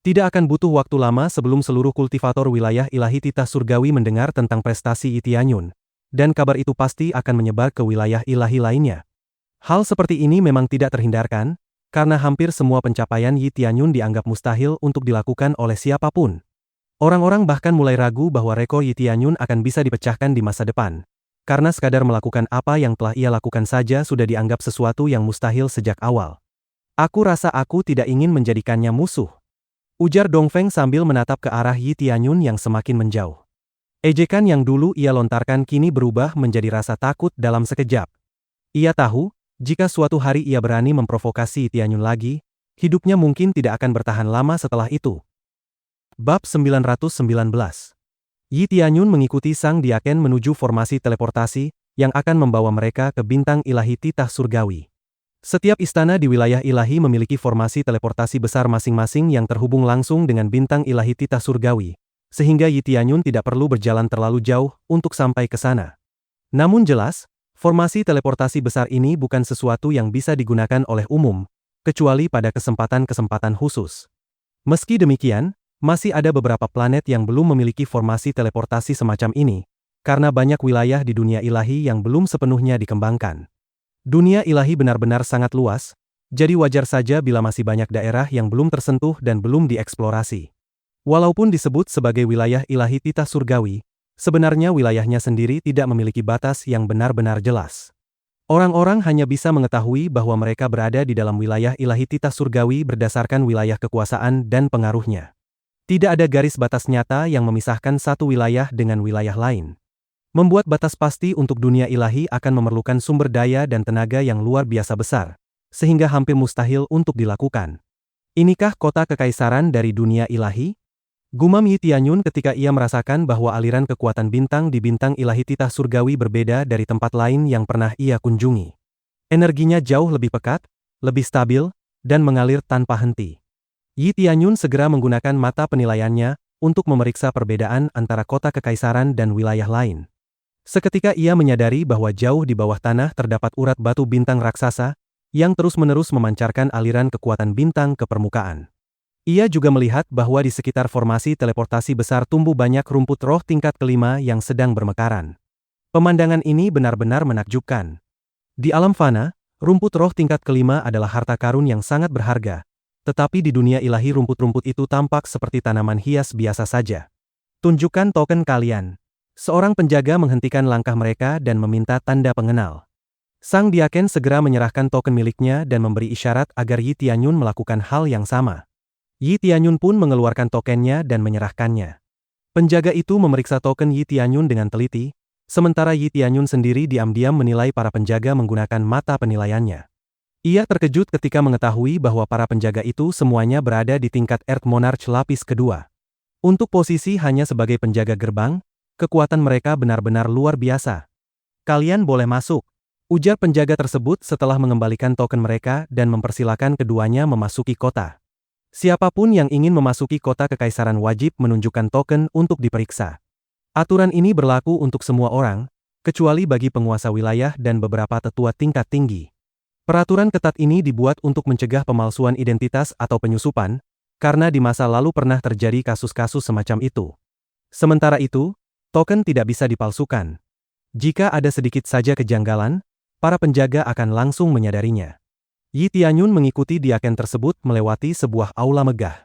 Tidak akan butuh waktu lama sebelum seluruh kultivator wilayah ilahi titah surgawi mendengar tentang prestasi Yi Tianyun, dan kabar itu pasti akan menyebar ke wilayah ilahi lainnya. Hal seperti ini memang tidak terhindarkan, karena hampir semua pencapaian Yi Tianyun dianggap mustahil untuk dilakukan oleh siapapun. Orang-orang bahkan mulai ragu bahwa rekor Yi Tianyun akan bisa dipecahkan di masa depan, karena sekadar melakukan apa yang telah ia lakukan saja sudah dianggap sesuatu yang mustahil sejak awal. Aku rasa aku tidak ingin menjadikannya musuh, ujar Dongfeng sambil menatap ke arah Yi Tianyun yang semakin menjauh. Ejekan yang dulu ia lontarkan kini berubah menjadi rasa takut dalam sekejap. Ia tahu, jika suatu hari ia berani memprovokasi Yi Tianyun lagi, hidupnya mungkin tidak akan bertahan lama setelah itu. Bab 919. Yi Tianyun mengikuti sang diaken menuju formasi teleportasi, yang akan membawa mereka ke bintang ilahi titah surgawi. Setiap istana di wilayah ilahi memiliki formasi teleportasi besar masing-masing yang terhubung langsung dengan bintang ilahi titah surgawi, sehingga Yi Tianyun tidak perlu berjalan terlalu jauh untuk sampai ke sana. Namun jelas, formasi teleportasi besar ini bukan sesuatu yang bisa digunakan oleh umum, kecuali pada kesempatan-kesempatan khusus. Meski demikian, masih ada beberapa planet yang belum memiliki formasi teleportasi semacam ini, karena banyak wilayah di dunia ilahi yang belum sepenuhnya dikembangkan. Dunia ilahi benar-benar sangat luas, Jadi wajar saja bila masih banyak daerah yang belum tersentuh dan belum dieksplorasi. Walaupun disebut sebagai wilayah ilahi titah surgawi, sebenarnya wilayahnya sendiri tidak memiliki batas yang benar-benar jelas. Orang-orang hanya bisa mengetahui bahwa mereka berada di dalam wilayah ilahi titah surgawi berdasarkan wilayah kekuasaan dan pengaruhnya. Tidak ada garis batas nyata yang memisahkan satu wilayah dengan wilayah lain. Membuat batas pasti untuk dunia ilahi akan memerlukan sumber daya dan tenaga yang luar biasa besar, sehingga hampir mustahil untuk dilakukan. Inikah kota kekaisaran dari dunia ilahi? Gumam Yi Tianyun ketika ia merasakan bahwa aliran kekuatan bintang di bintang ilahi titah surgawi berbeda dari tempat lain yang pernah ia kunjungi. Energinya jauh lebih pekat, lebih stabil, dan mengalir tanpa henti. Yi Tianyun segera menggunakan mata penilaiannya untuk memeriksa perbedaan antara kota kekaisaran dan wilayah lain. Seketika ia menyadari bahwa jauh di bawah tanah terdapat urat batu bintang raksasa yang terus-menerus memancarkan aliran kekuatan bintang ke permukaan. Ia juga melihat bahwa di sekitar formasi teleportasi besar tumbuh banyak rumput roh tingkat kelima yang sedang bermekaran. Pemandangan ini benar-benar menakjubkan. Di alam fana, rumput roh tingkat kelima adalah harta karun yang sangat berharga. Tetapi di dunia ilahi rumput-rumput itu tampak seperti tanaman hias biasa saja. Tunjukkan token kalian. Seorang penjaga menghentikan langkah mereka dan meminta tanda pengenal. Sang diaken segera menyerahkan token miliknya dan memberi isyarat agar Yi Tianyun melakukan hal yang sama. Yi Tianyun pun mengeluarkan tokennya dan menyerahkannya. Penjaga itu memeriksa token Yi Tianyun dengan teliti, sementara Yi Tianyun sendiri diam-diam menilai para penjaga menggunakan mata penilaiannya. Ia terkejut ketika mengetahui bahwa para penjaga itu semuanya berada di tingkat Earth Monarch lapis kedua. Untuk posisi hanya sebagai penjaga gerbang, kekuatan mereka benar-benar luar biasa. Kalian boleh masuk, ujar penjaga tersebut setelah mengembalikan token mereka dan mempersilakan keduanya memasuki kota. Siapapun yang ingin memasuki kota kekaisaran wajib menunjukkan token untuk diperiksa. Aturan ini berlaku untuk semua orang, kecuali bagi penguasa wilayah dan beberapa tetua tingkat tinggi. Peraturan ketat ini dibuat untuk mencegah pemalsuan identitas atau penyusupan, karena di masa lalu pernah terjadi kasus-kasus semacam itu. Sementara itu, token tidak bisa dipalsukan. Jika ada sedikit saja kejanggalan, para penjaga akan langsung menyadarinya. Yi Tianyun mengikuti diaken tersebut melewati sebuah aula megah.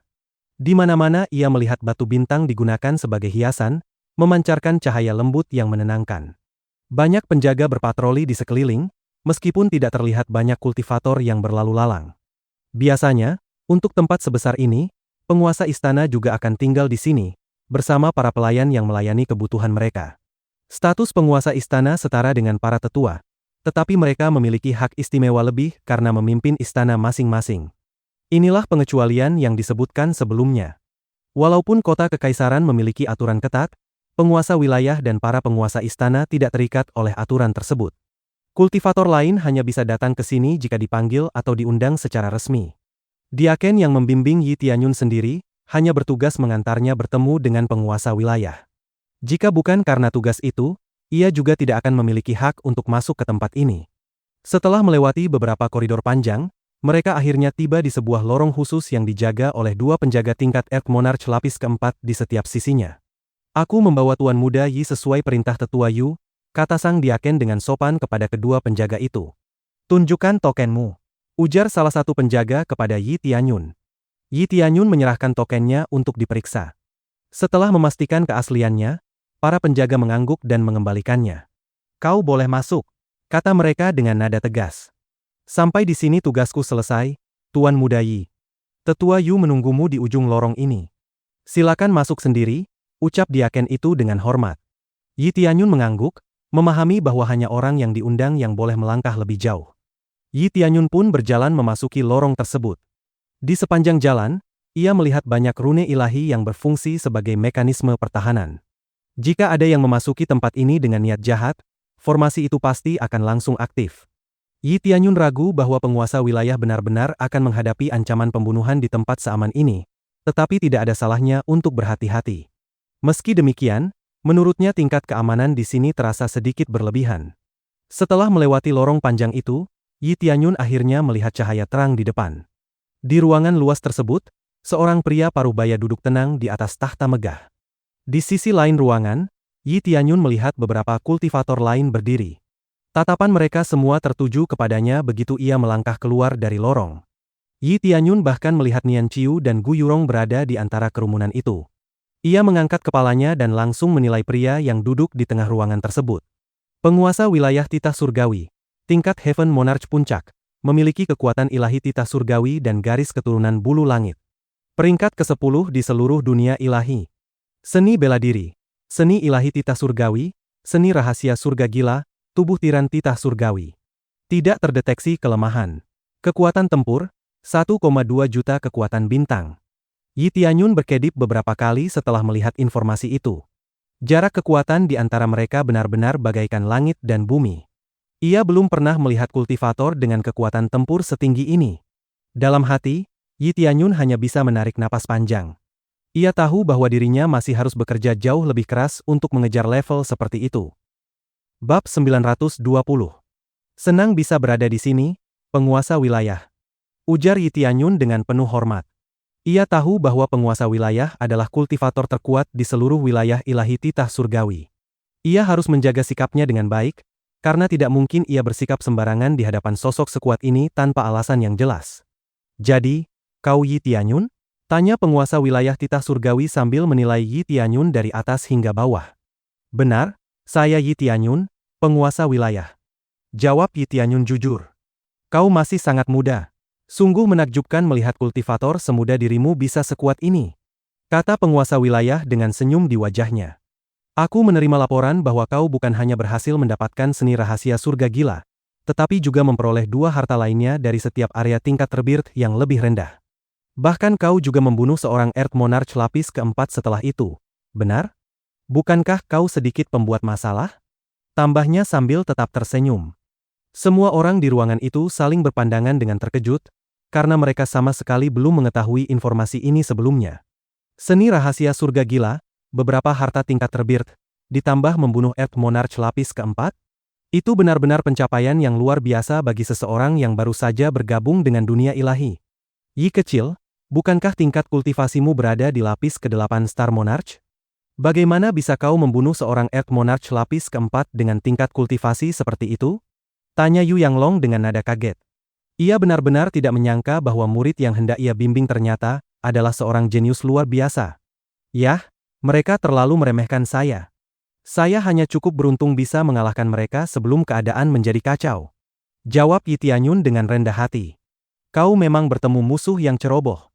Di mana-mana ia melihat batu bintang digunakan sebagai hiasan, memancarkan cahaya lembut yang menenangkan. Banyak penjaga berpatroli di sekeliling, meskipun tidak terlihat banyak kultivator yang berlalu lalang. Biasanya, untuk tempat sebesar ini, penguasa istana juga akan tinggal di sini, bersama para pelayan yang melayani kebutuhan mereka. Status penguasa istana setara dengan para tetua, tetapi mereka memiliki hak istimewa lebih karena memimpin istana masing-masing. Inilah pengecualian yang disebutkan sebelumnya. Walaupun kota kekaisaran memiliki aturan ketat, penguasa wilayah dan para penguasa istana tidak terikat oleh aturan tersebut. Kultivator lain hanya bisa datang ke sini jika dipanggil atau diundang secara resmi. Diaken yang membimbing Yi Tianyun sendiri, hanya bertugas mengantarnya bertemu dengan penguasa wilayah. Jika bukan karena tugas itu, ia juga tidak akan memiliki hak untuk masuk ke tempat ini. Setelah melewati beberapa koridor panjang, mereka akhirnya tiba di sebuah lorong khusus yang dijaga oleh dua penjaga tingkat Earth Monarch lapis keempat di setiap sisinya. Aku membawa Tuan Muda Yi sesuai perintah tetua Yu, kata sang diaken dengan sopan kepada kedua penjaga itu. Tunjukkan tokenmu, ujar salah satu penjaga kepada Yi Tianyun. Yi Tianyun menyerahkan tokennya untuk diperiksa. Setelah memastikan keasliannya, para penjaga mengangguk dan mengembalikannya. Kau boleh masuk, kata mereka dengan nada tegas. Sampai di sini tugasku selesai, Tuan Muda Yi. Tetua Yu menunggumu di ujung lorong ini. Silakan masuk sendiri, ucap diaken itu dengan hormat. Yi Tianyun mengangguk, memahami bahwa hanya orang yang diundang yang boleh melangkah lebih jauh. Yi Tianyun pun berjalan memasuki lorong tersebut. Di sepanjang jalan, ia melihat banyak rune ilahi yang berfungsi sebagai mekanisme pertahanan. Jika ada yang memasuki tempat ini dengan niat jahat, formasi itu pasti akan langsung aktif. Yi Tianyun ragu bahwa penguasa wilayah benar-benar akan menghadapi ancaman pembunuhan di tempat seaman ini, tetapi tidak ada salahnya untuk berhati-hati. Meski demikian, menurutnya tingkat keamanan di sini terasa sedikit berlebihan. Setelah melewati lorong panjang itu, Yi Tianyun akhirnya melihat cahaya terang di depan. Di ruangan luas tersebut, seorang pria paruh-baya duduk tenang di atas tahta megah. Di sisi lain ruangan, Yi Tianyun melihat beberapa kultivator lain berdiri. Tatapan mereka semua tertuju kepadanya begitu ia melangkah keluar dari lorong. Yi Tianyun bahkan melihat Nian Qiu dan Gu Yurong berada di antara kerumunan itu. Ia mengangkat kepalanya dan langsung menilai pria yang duduk di tengah ruangan tersebut. Penguasa wilayah titah surgawi, tingkat Heaven Monarch Puncak, memiliki kekuatan ilahi titah surgawi dan garis keturunan bulu langit. Peringkat ke-10 di seluruh dunia ilahi. Seni bela diri, seni ilahi titah surgawi, seni rahasia surga gila, tubuh tiran titah surgawi. Tidak terdeteksi kelemahan. Kekuatan tempur, 1,2 juta kekuatan bintang. Yi Tianyun berkedip beberapa kali setelah melihat informasi itu. Jarak kekuatan di antara mereka benar-benar bagaikan langit dan bumi. Ia belum pernah melihat kultivator dengan kekuatan tempur setinggi ini. Dalam hati, Yi Tianyun hanya bisa menarik napas panjang. Ia tahu bahwa dirinya masih harus bekerja jauh lebih keras untuk mengejar level seperti itu. Bab 920. Senang bisa berada di sini, penguasa wilayah. Ujar Yi Tianyun dengan penuh hormat. Ia tahu bahwa penguasa wilayah adalah kultivator terkuat di seluruh wilayah ilahi titah surgawi. Ia harus menjaga sikapnya dengan baik, karena tidak mungkin ia bersikap sembarangan di hadapan sosok sekuat ini tanpa alasan yang jelas. Jadi, kau Yi Tianyun? Tanya penguasa wilayah titah surgawi sambil menilai Yi Tianyun dari atas hingga bawah. Benar, saya Yi Tianyun, penguasa wilayah. Jawab Yi Tianyun jujur. Kau masih sangat muda. Sungguh menakjubkan melihat kultivator semuda dirimu bisa sekuat ini. Kata penguasa wilayah dengan senyum di wajahnya. Aku menerima laporan bahwa kau bukan hanya berhasil mendapatkan seni rahasia surga gila, tetapi juga memperoleh 2 harta lainnya dari setiap area tingkat terbirt yang lebih rendah. Bahkan kau juga membunuh seorang Earth Monarch lapis keempat setelah itu. Benar? Bukankah kau sedikit pembuat masalah? Tambahnya sambil tetap tersenyum. Semua orang di ruangan itu saling berpandangan dengan terkejut, karena mereka sama sekali belum mengetahui informasi ini sebelumnya. Seni rahasia surga gila, beberapa harta tingkat terbirt, ditambah membunuh Earth Monarch lapis keempat? Itu benar-benar pencapaian yang luar biasa bagi seseorang yang baru saja bergabung dengan dunia ilahi. Yi kecil, bukankah tingkat kultivasimu berada di lapis ke-8 Star Monarch? Bagaimana bisa kau membunuh seorang Earth Monarch lapis keempat dengan tingkat kultivasi seperti itu? Tanya Yu Yanglong dengan nada kaget. Ia benar-benar tidak menyangka bahwa murid yang hendak ia bimbing ternyata adalah seorang jenius luar biasa. Yah, mereka terlalu meremehkan saya. Saya hanya cukup beruntung bisa mengalahkan mereka sebelum keadaan menjadi kacau. Jawab Yi Tianyun dengan rendah hati. Kau memang bertemu musuh yang ceroboh.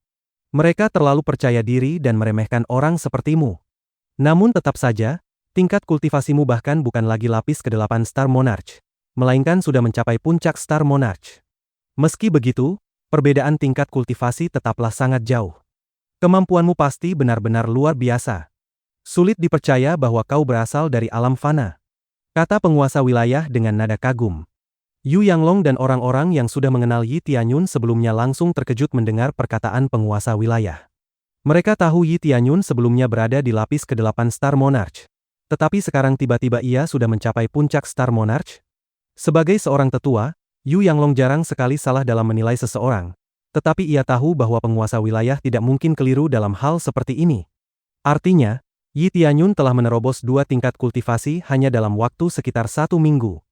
Mereka terlalu percaya diri dan meremehkan orang sepertimu. Namun tetap saja, tingkat kultivasimu bahkan bukan lagi lapis ke-8 Star Monarch, melainkan sudah mencapai puncak Star Monarch. Meski begitu, perbedaan tingkat kultivasi tetaplah sangat jauh. Kemampuanmu pasti benar-benar luar biasa. Sulit dipercaya bahwa kau berasal dari alam fana. Kata penguasa wilayah dengan nada kagum. Yu Yanglong dan orang-orang yang sudah mengenal Yi Tianyun sebelumnya langsung terkejut mendengar perkataan penguasa wilayah. Mereka tahu Yi Tianyun sebelumnya berada di lapis ke-8 Star Monarch. Tetapi sekarang tiba-tiba ia sudah mencapai puncak Star Monarch? Sebagai seorang tetua, Yu Yanglong jarang sekali salah dalam menilai seseorang. Tetapi ia tahu bahwa penguasa wilayah tidak mungkin keliru dalam hal seperti ini. Artinya, Yi Tianyun telah menerobos 2 tingkat kultivasi hanya dalam waktu sekitar 1 minggu.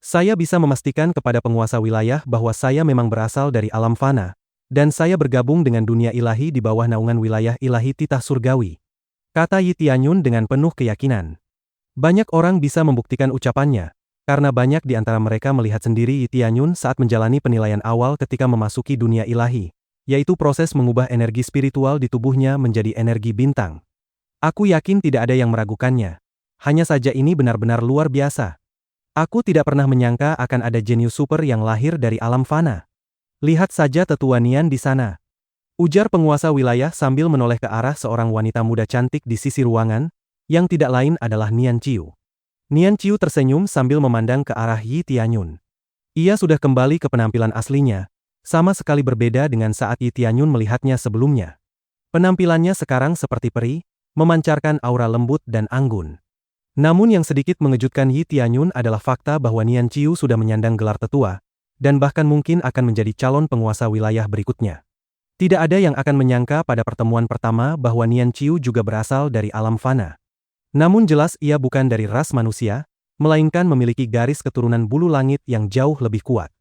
Saya bisa memastikan kepada penguasa wilayah bahwa saya memang berasal dari alam fana. Dan saya bergabung dengan dunia ilahi di bawah naungan wilayah ilahi titah surgawi. Kata Yi Tianyun dengan penuh keyakinan. Banyak orang bisa membuktikan ucapannya, karena banyak di antara mereka melihat sendiri Yi Tianyun saat menjalani penilaian awal ketika memasuki dunia ilahi, yaitu proses mengubah energi spiritual di tubuhnya menjadi energi bintang. Aku yakin tidak ada yang meragukannya. Hanya saja ini benar-benar luar biasa. Aku tidak pernah menyangka akan ada jenius super yang lahir dari alam fana. Lihat saja tetua Nian di sana. Ujar penguasa wilayah sambil menoleh ke arah seorang wanita muda cantik di sisi ruangan, yang tidak lain adalah Nian Qiu. Nian Qiu tersenyum sambil memandang ke arah Yi Tianyun. Ia sudah kembali ke penampilan aslinya, sama sekali berbeda dengan saat Yi Tianyun melihatnya sebelumnya. Penampilannya sekarang seperti peri, memancarkan aura lembut dan anggun. Namun yang sedikit mengejutkan Yi Tianyun adalah fakta bahwa Nian Qiu sudah menyandang gelar tetua, dan bahkan mungkin akan menjadi calon penguasa wilayah berikutnya. Tidak ada yang akan menyangka pada pertemuan pertama bahwa Nian Qiu juga berasal dari alam fana. Namun jelas ia bukan dari ras manusia, melainkan memiliki garis keturunan bulu langit yang jauh lebih kuat.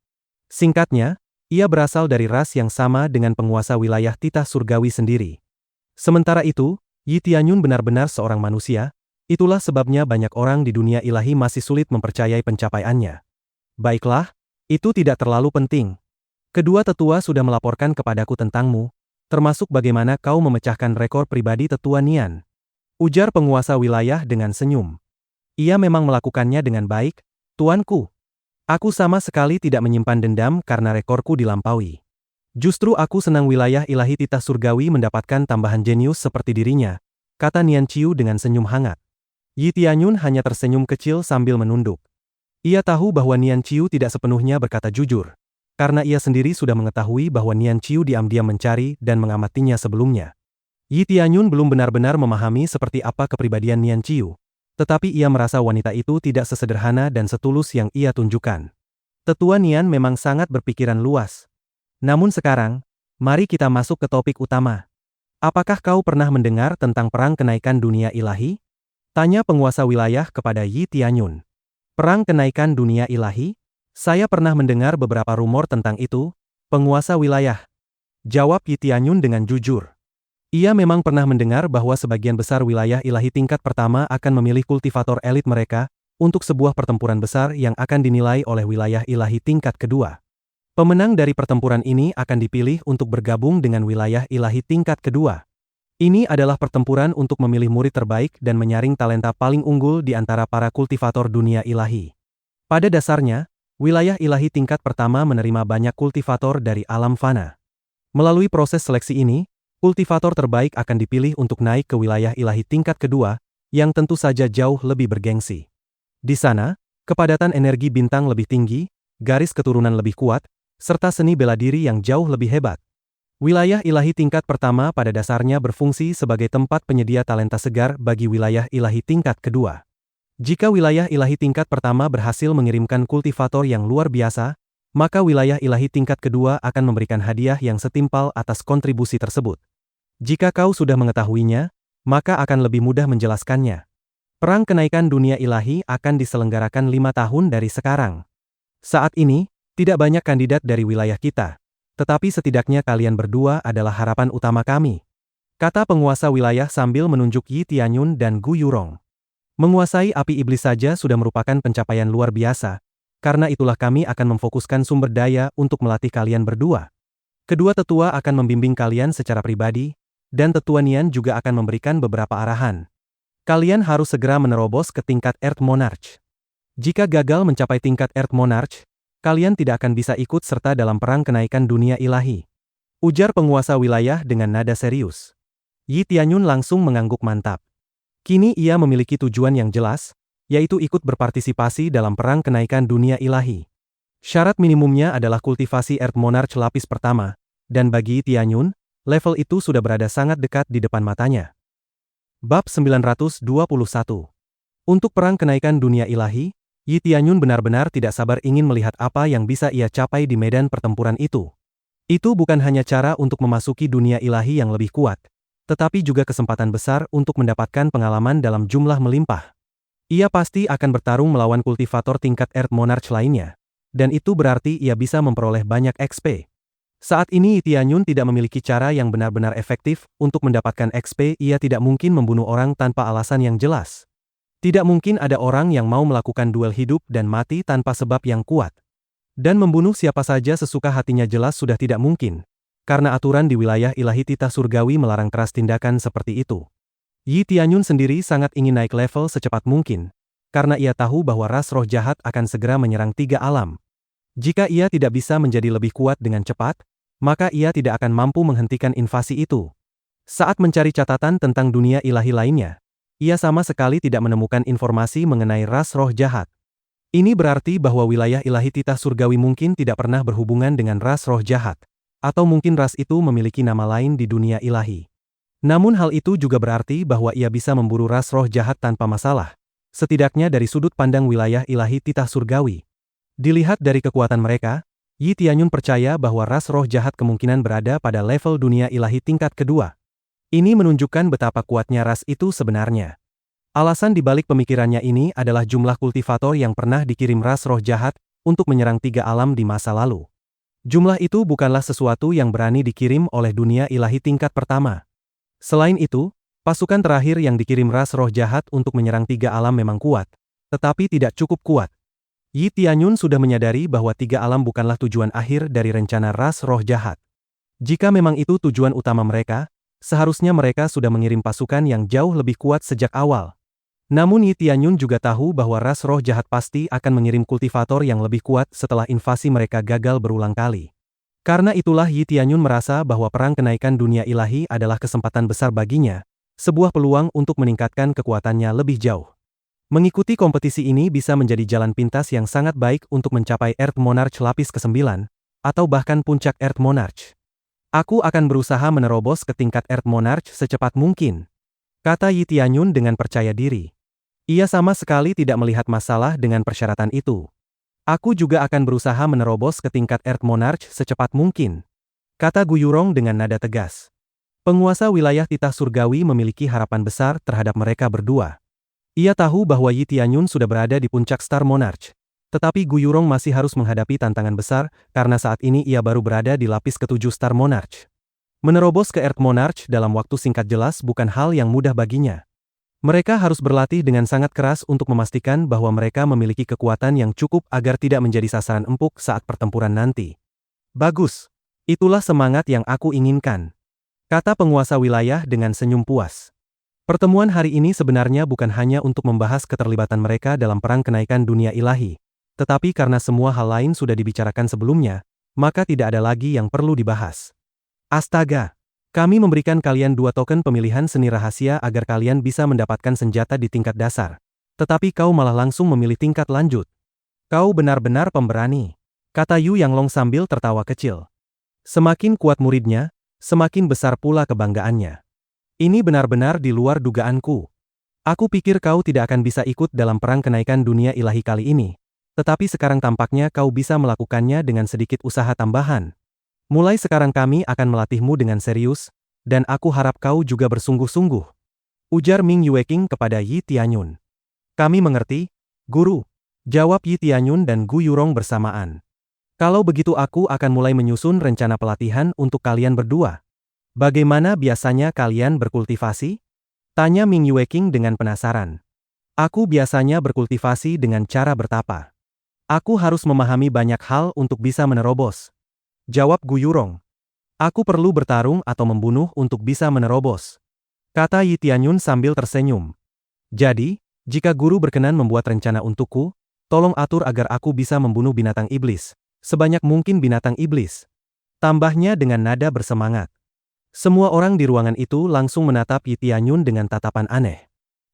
Singkatnya, ia berasal dari ras yang sama dengan penguasa wilayah titah surgawi sendiri. Sementara itu, Yi Tianyun benar-benar seorang manusia, itulah sebabnya banyak orang di dunia ilahi masih sulit mempercayai pencapaiannya. Baiklah, itu tidak terlalu penting. Kedua tetua sudah melaporkan kepadaku tentangmu, termasuk bagaimana kau memecahkan rekor pribadi tetua Nian. Ujar penguasa wilayah dengan senyum. Ia memang melakukannya dengan baik, tuanku. Aku sama sekali tidak menyimpan dendam karena rekorku dilampaui. Justru aku senang wilayah ilahi titah surgawi mendapatkan tambahan jenius seperti dirinya, kata Nian Qiu dengan senyum hangat. Yi Tianyun hanya tersenyum kecil sambil menunduk. Ia tahu bahwa Nian Qiu tidak sepenuhnya berkata jujur, karena ia sendiri sudah mengetahui bahwa Nian Qiu diam-diam mencari dan mengamatinya sebelumnya. Yi Tianyun belum benar-benar memahami seperti apa kepribadian Nian Qiu, tetapi ia merasa wanita itu tidak sesederhana dan setulus yang ia tunjukkan. Tetua Nian memang sangat berpikiran luas. Namun sekarang, mari kita masuk ke topik utama. Apakah kau pernah mendengar tentang perang kenaikan dunia ilahi? Tanya penguasa wilayah kepada Yi Tianyun. Perang kenaikan dunia ilahi? Saya pernah mendengar beberapa rumor tentang itu, penguasa wilayah. Jawab Yi Tianyun dengan jujur. Ia memang pernah mendengar bahwa sebagian besar wilayah ilahi tingkat pertama akan memilih kultivator elit mereka untuk sebuah pertempuran besar yang akan dinilai oleh wilayah ilahi tingkat kedua. Pemenang dari pertempuran ini akan dipilih untuk bergabung dengan wilayah ilahi tingkat kedua. Ini adalah pertempuran untuk memilih murid terbaik dan menyaring talenta paling unggul di antara para kultivator dunia ilahi. Pada dasarnya, wilayah ilahi tingkat pertama menerima banyak kultivator dari alam fana. Melalui proses seleksi ini, kultivator terbaik akan dipilih untuk naik ke wilayah ilahi tingkat kedua, yang tentu saja jauh lebih bergengsi. Di sana, kepadatan energi bintang lebih tinggi, garis keturunan lebih kuat, serta seni bela diri yang jauh lebih hebat. Wilayah ilahi tingkat pertama pada dasarnya berfungsi sebagai tempat penyedia talenta segar bagi wilayah ilahi tingkat kedua. Jika wilayah ilahi tingkat pertama berhasil mengirimkan kultivator yang luar biasa, maka wilayah ilahi tingkat kedua akan memberikan hadiah yang setimpal atas kontribusi tersebut. Jika kau sudah mengetahuinya, maka akan lebih mudah menjelaskannya. Perang kenaikan dunia ilahi akan diselenggarakan 5 tahun dari sekarang. Saat ini, tidak banyak kandidat dari wilayah kita, tetapi setidaknya kalian berdua adalah harapan utama kami, kata penguasa wilayah sambil menunjuk Yi Tianyun dan Gu Yurong. Menguasai api iblis saja sudah merupakan pencapaian luar biasa. Karena itulah kami akan memfokuskan sumber daya untuk melatih kalian berdua. Kedua tetua akan membimbing kalian secara pribadi, dan tetua Nian juga akan memberikan beberapa arahan. Kalian harus segera menerobos ke tingkat Earth Monarch. Jika gagal mencapai tingkat Earth Monarch, kalian tidak akan bisa ikut serta dalam perang kenaikan dunia ilahi. Ujar penguasa wilayah dengan nada serius. Yi Tianyun langsung mengangguk mantap. Kini ia memiliki tujuan yang jelas, yaitu ikut berpartisipasi dalam perang kenaikan dunia ilahi. Syarat minimumnya adalah kultivasi Earth Monarch lapis pertama, dan bagi Tianyun, level itu sudah berada sangat dekat di depan matanya. Bab 921. Untuk perang kenaikan dunia ilahi, Yi Tianyun benar-benar tidak sabar ingin melihat apa yang bisa ia capai di medan pertempuran itu. Itu bukan hanya cara untuk memasuki dunia ilahi yang lebih kuat, tetapi juga kesempatan besar untuk mendapatkan pengalaman dalam jumlah melimpah. Ia pasti akan bertarung melawan kultivator tingkat Earth Monarch lainnya, dan itu berarti ia bisa memperoleh banyak XP. Saat ini Yi Tianyun tidak memiliki cara yang benar-benar efektif untuk mendapatkan XP. Ia tidak mungkin membunuh orang tanpa alasan yang jelas. Tidak mungkin ada orang yang mau melakukan duel hidup dan mati tanpa sebab yang kuat. Dan membunuh siapa saja sesuka hatinya jelas sudah tidak mungkin, karena aturan di wilayah ilahi titah surgawi melarang keras tindakan seperti itu. Yi Tianyun sendiri sangat ingin naik level secepat mungkin, karena ia tahu bahwa ras roh jahat akan segera menyerang 3 alam. Jika ia tidak bisa menjadi lebih kuat dengan cepat, maka ia tidak akan mampu menghentikan invasi itu. Saat mencari catatan tentang dunia ilahi lainnya, ia sama sekali tidak menemukan informasi mengenai ras roh jahat. Ini berarti bahwa wilayah ilahi titah surgawi mungkin tidak pernah berhubungan dengan ras roh jahat, atau mungkin ras itu memiliki nama lain di dunia ilahi. Namun hal itu juga berarti bahwa ia bisa memburu ras roh jahat tanpa masalah, setidaknya dari sudut pandang wilayah ilahi titah surgawi. Dilihat dari kekuatan mereka, Yi Tianyun percaya bahwa ras roh jahat kemungkinan berada pada level dunia ilahi tingkat kedua. Ini menunjukkan betapa kuatnya ras itu sebenarnya. Alasan dibalik pemikirannya ini adalah jumlah kultivator yang pernah dikirim ras roh jahat untuk menyerang 3 alam di masa lalu. Jumlah itu bukanlah sesuatu yang berani dikirim oleh dunia ilahi tingkat pertama. Selain itu, pasukan terakhir yang dikirim ras roh jahat untuk menyerang 3 alam memang kuat, tetapi tidak cukup kuat. Yi Tianyun sudah menyadari bahwa 3 alam bukanlah tujuan akhir dari rencana ras roh jahat. Jika memang itu tujuan utama mereka, seharusnya mereka sudah mengirim pasukan yang jauh lebih kuat sejak awal. Namun Yi Tianyun juga tahu bahwa ras roh jahat pasti akan mengirim kultivator yang lebih kuat setelah invasi mereka gagal berulang kali. Karena itulah Yi Tianyun merasa bahwa perang kenaikan dunia ilahi adalah kesempatan besar baginya, sebuah peluang untuk meningkatkan kekuatannya lebih jauh. Mengikuti kompetisi ini bisa menjadi jalan pintas yang sangat baik untuk mencapai Earth Monarch lapis ke-9, atau bahkan puncak Earth Monarch. Aku akan berusaha menerobos ke tingkat Earth Monarch secepat mungkin, kata Yi Tianyun dengan percaya diri. Ia sama sekali tidak melihat masalah dengan persyaratan itu. Aku juga akan berusaha menerobos ke tingkat Earth Monarch secepat mungkin, kata Gu Yurong dengan nada tegas. Penguasa wilayah titah surgawi memiliki harapan besar terhadap mereka berdua. Ia tahu bahwa Yi Tianyun sudah berada di puncak Star Monarch, tetapi Gu Yurong masih harus menghadapi tantangan besar karena saat ini ia baru berada di lapis ke-7 Star Monarch. Menerobos ke Earth Monarch dalam waktu singkat jelas bukan hal yang mudah baginya. Mereka harus berlatih dengan sangat keras untuk memastikan bahwa mereka memiliki kekuatan yang cukup agar tidak menjadi sasaran empuk saat pertempuran nanti. Bagus. Itulah semangat yang aku inginkan, kata penguasa wilayah dengan senyum puas. Pertemuan hari ini sebenarnya bukan hanya untuk membahas keterlibatan mereka dalam perang kenaikan dunia ilahi, tetapi karena semua hal lain sudah dibicarakan sebelumnya, maka tidak ada lagi yang perlu dibahas. Astaga! Kami memberikan kalian 2 token pemilihan seni rahasia agar kalian bisa mendapatkan senjata di tingkat dasar. Tetapi kau malah langsung memilih tingkat lanjut. Kau benar-benar pemberani, kata Yu Yanglong sambil tertawa kecil. Semakin kuat muridnya, semakin besar pula kebanggaannya. Ini benar-benar di luar dugaanku. Aku pikir kau tidak akan bisa ikut dalam perang kenaikan dunia ilahi kali ini. Tetapi sekarang tampaknya kau bisa melakukannya dengan sedikit usaha tambahan. Mulai sekarang kami akan melatihmu dengan serius, dan aku harap kau juga bersungguh-sungguh, ujar Ming Yueking kepada Yi Tianyun. Kami mengerti, Guru, jawab Yi Tianyun dan Gu Yurong bersamaan. Kalau begitu aku akan mulai menyusun rencana pelatihan untuk kalian berdua. Bagaimana biasanya kalian berkultivasi? Tanya Ming Yueking dengan penasaran. Aku biasanya berkultivasi dengan cara bertapa. Aku harus memahami banyak hal untuk bisa menerobos, jawab Gu Yurong. Aku perlu bertarung atau membunuh untuk bisa menerobos, kata Yi Tianyun sambil tersenyum. Jadi, jika guru berkenan membuat rencana untukku, tolong atur agar aku bisa membunuh binatang iblis, sebanyak mungkin binatang iblis, tambahnya dengan nada bersemangat. Semua orang di ruangan itu langsung menatap Yi Tianyun dengan tatapan aneh.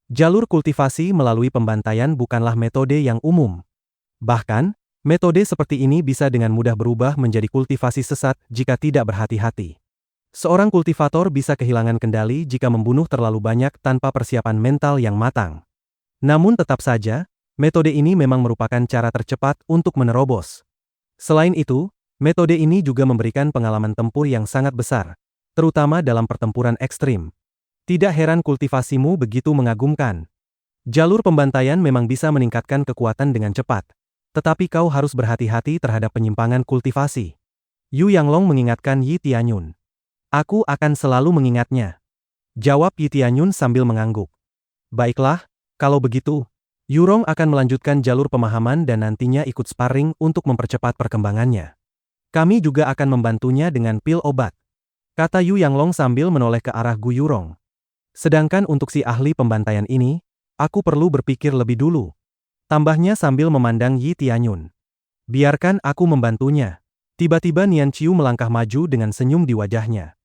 Jalur kultivasi melalui pembantaian bukanlah metode yang umum. Bahkan, metode seperti ini bisa dengan mudah berubah menjadi kultivasi sesat jika tidak berhati-hati. Seorang kultivator bisa kehilangan kendali jika membunuh terlalu banyak tanpa persiapan mental yang matang. Namun tetap saja, metode ini memang merupakan cara tercepat untuk menerobos. Selain itu, metode ini juga memberikan pengalaman tempur yang sangat besar, terutama dalam pertempuran ekstrim. Tidak heran kultivasimu begitu mengagumkan. Jalur pembantaian memang bisa meningkatkan kekuatan dengan cepat. Tetapi kau harus berhati-hati terhadap penyimpangan kultivasi. Yu Yanglong mengingatkan Yi Tianyun. Aku akan selalu mengingatnya, jawab Yi Tianyun sambil mengangguk. Baiklah, kalau begitu, Yurong akan melanjutkan jalur pemahaman dan nantinya ikut sparring untuk mempercepat perkembangannya. Kami juga akan membantunya dengan pil obat, kata Yu Yanglong sambil menoleh ke arah Gu Yurong. Sedangkan untuk si ahli pembantaian ini, aku perlu berpikir lebih dulu, tambahnya sambil memandang Yi Tianyun. Biarkan aku membantunya. Tiba-tiba Nian Qiu melangkah maju dengan senyum di wajahnya.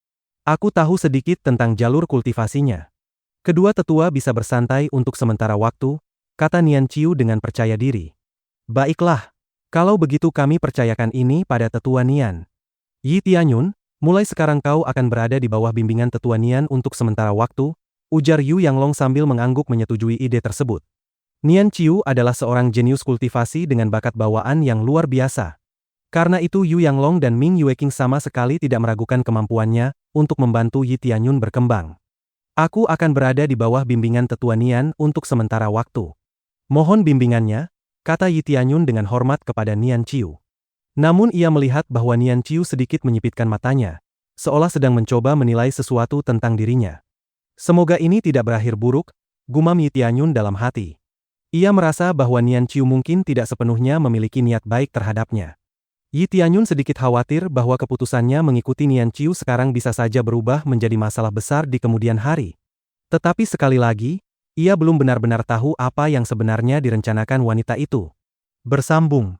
Aku tahu sedikit tentang jalur kultivasinya. Kedua tetua bisa bersantai untuk sementara waktu, kata Nian Qiu dengan percaya diri. Baiklah, kalau begitu kami percayakan ini pada tetua Nian. Yi Tianyun, mulai sekarang kau akan berada di bawah bimbingan tetua Nian untuk sementara waktu, ujar Yu Yanglong sambil mengangguk menyetujui ide tersebut. Nian Qiu adalah seorang jenius kultivasi dengan bakat bawaan yang luar biasa. Karena itu Yu Yanglong dan Ming Yueking sama sekali tidak meragukan kemampuannya untuk membantu Yi Tianyun berkembang. Aku akan berada di bawah bimbingan Tetua Nian untuk sementara waktu. Mohon bimbingannya, kata Yi Tianyun dengan hormat kepada Nian Qiu. Namun ia melihat bahwa Nian Qiu sedikit menyipitkan matanya, seolah sedang mencoba menilai sesuatu tentang dirinya. Semoga ini tidak berakhir buruk, gumam Yi Tianyun dalam hati. Ia merasa bahwa Nian Qiu mungkin tidak sepenuhnya memiliki niat baik terhadapnya. Yi Tianyun sedikit khawatir bahwa keputusannya mengikuti Nian Qiu sekarang bisa saja berubah menjadi masalah besar di kemudian hari. Tetapi sekali lagi, ia belum benar-benar tahu apa yang sebenarnya direncanakan wanita itu. Bersambung.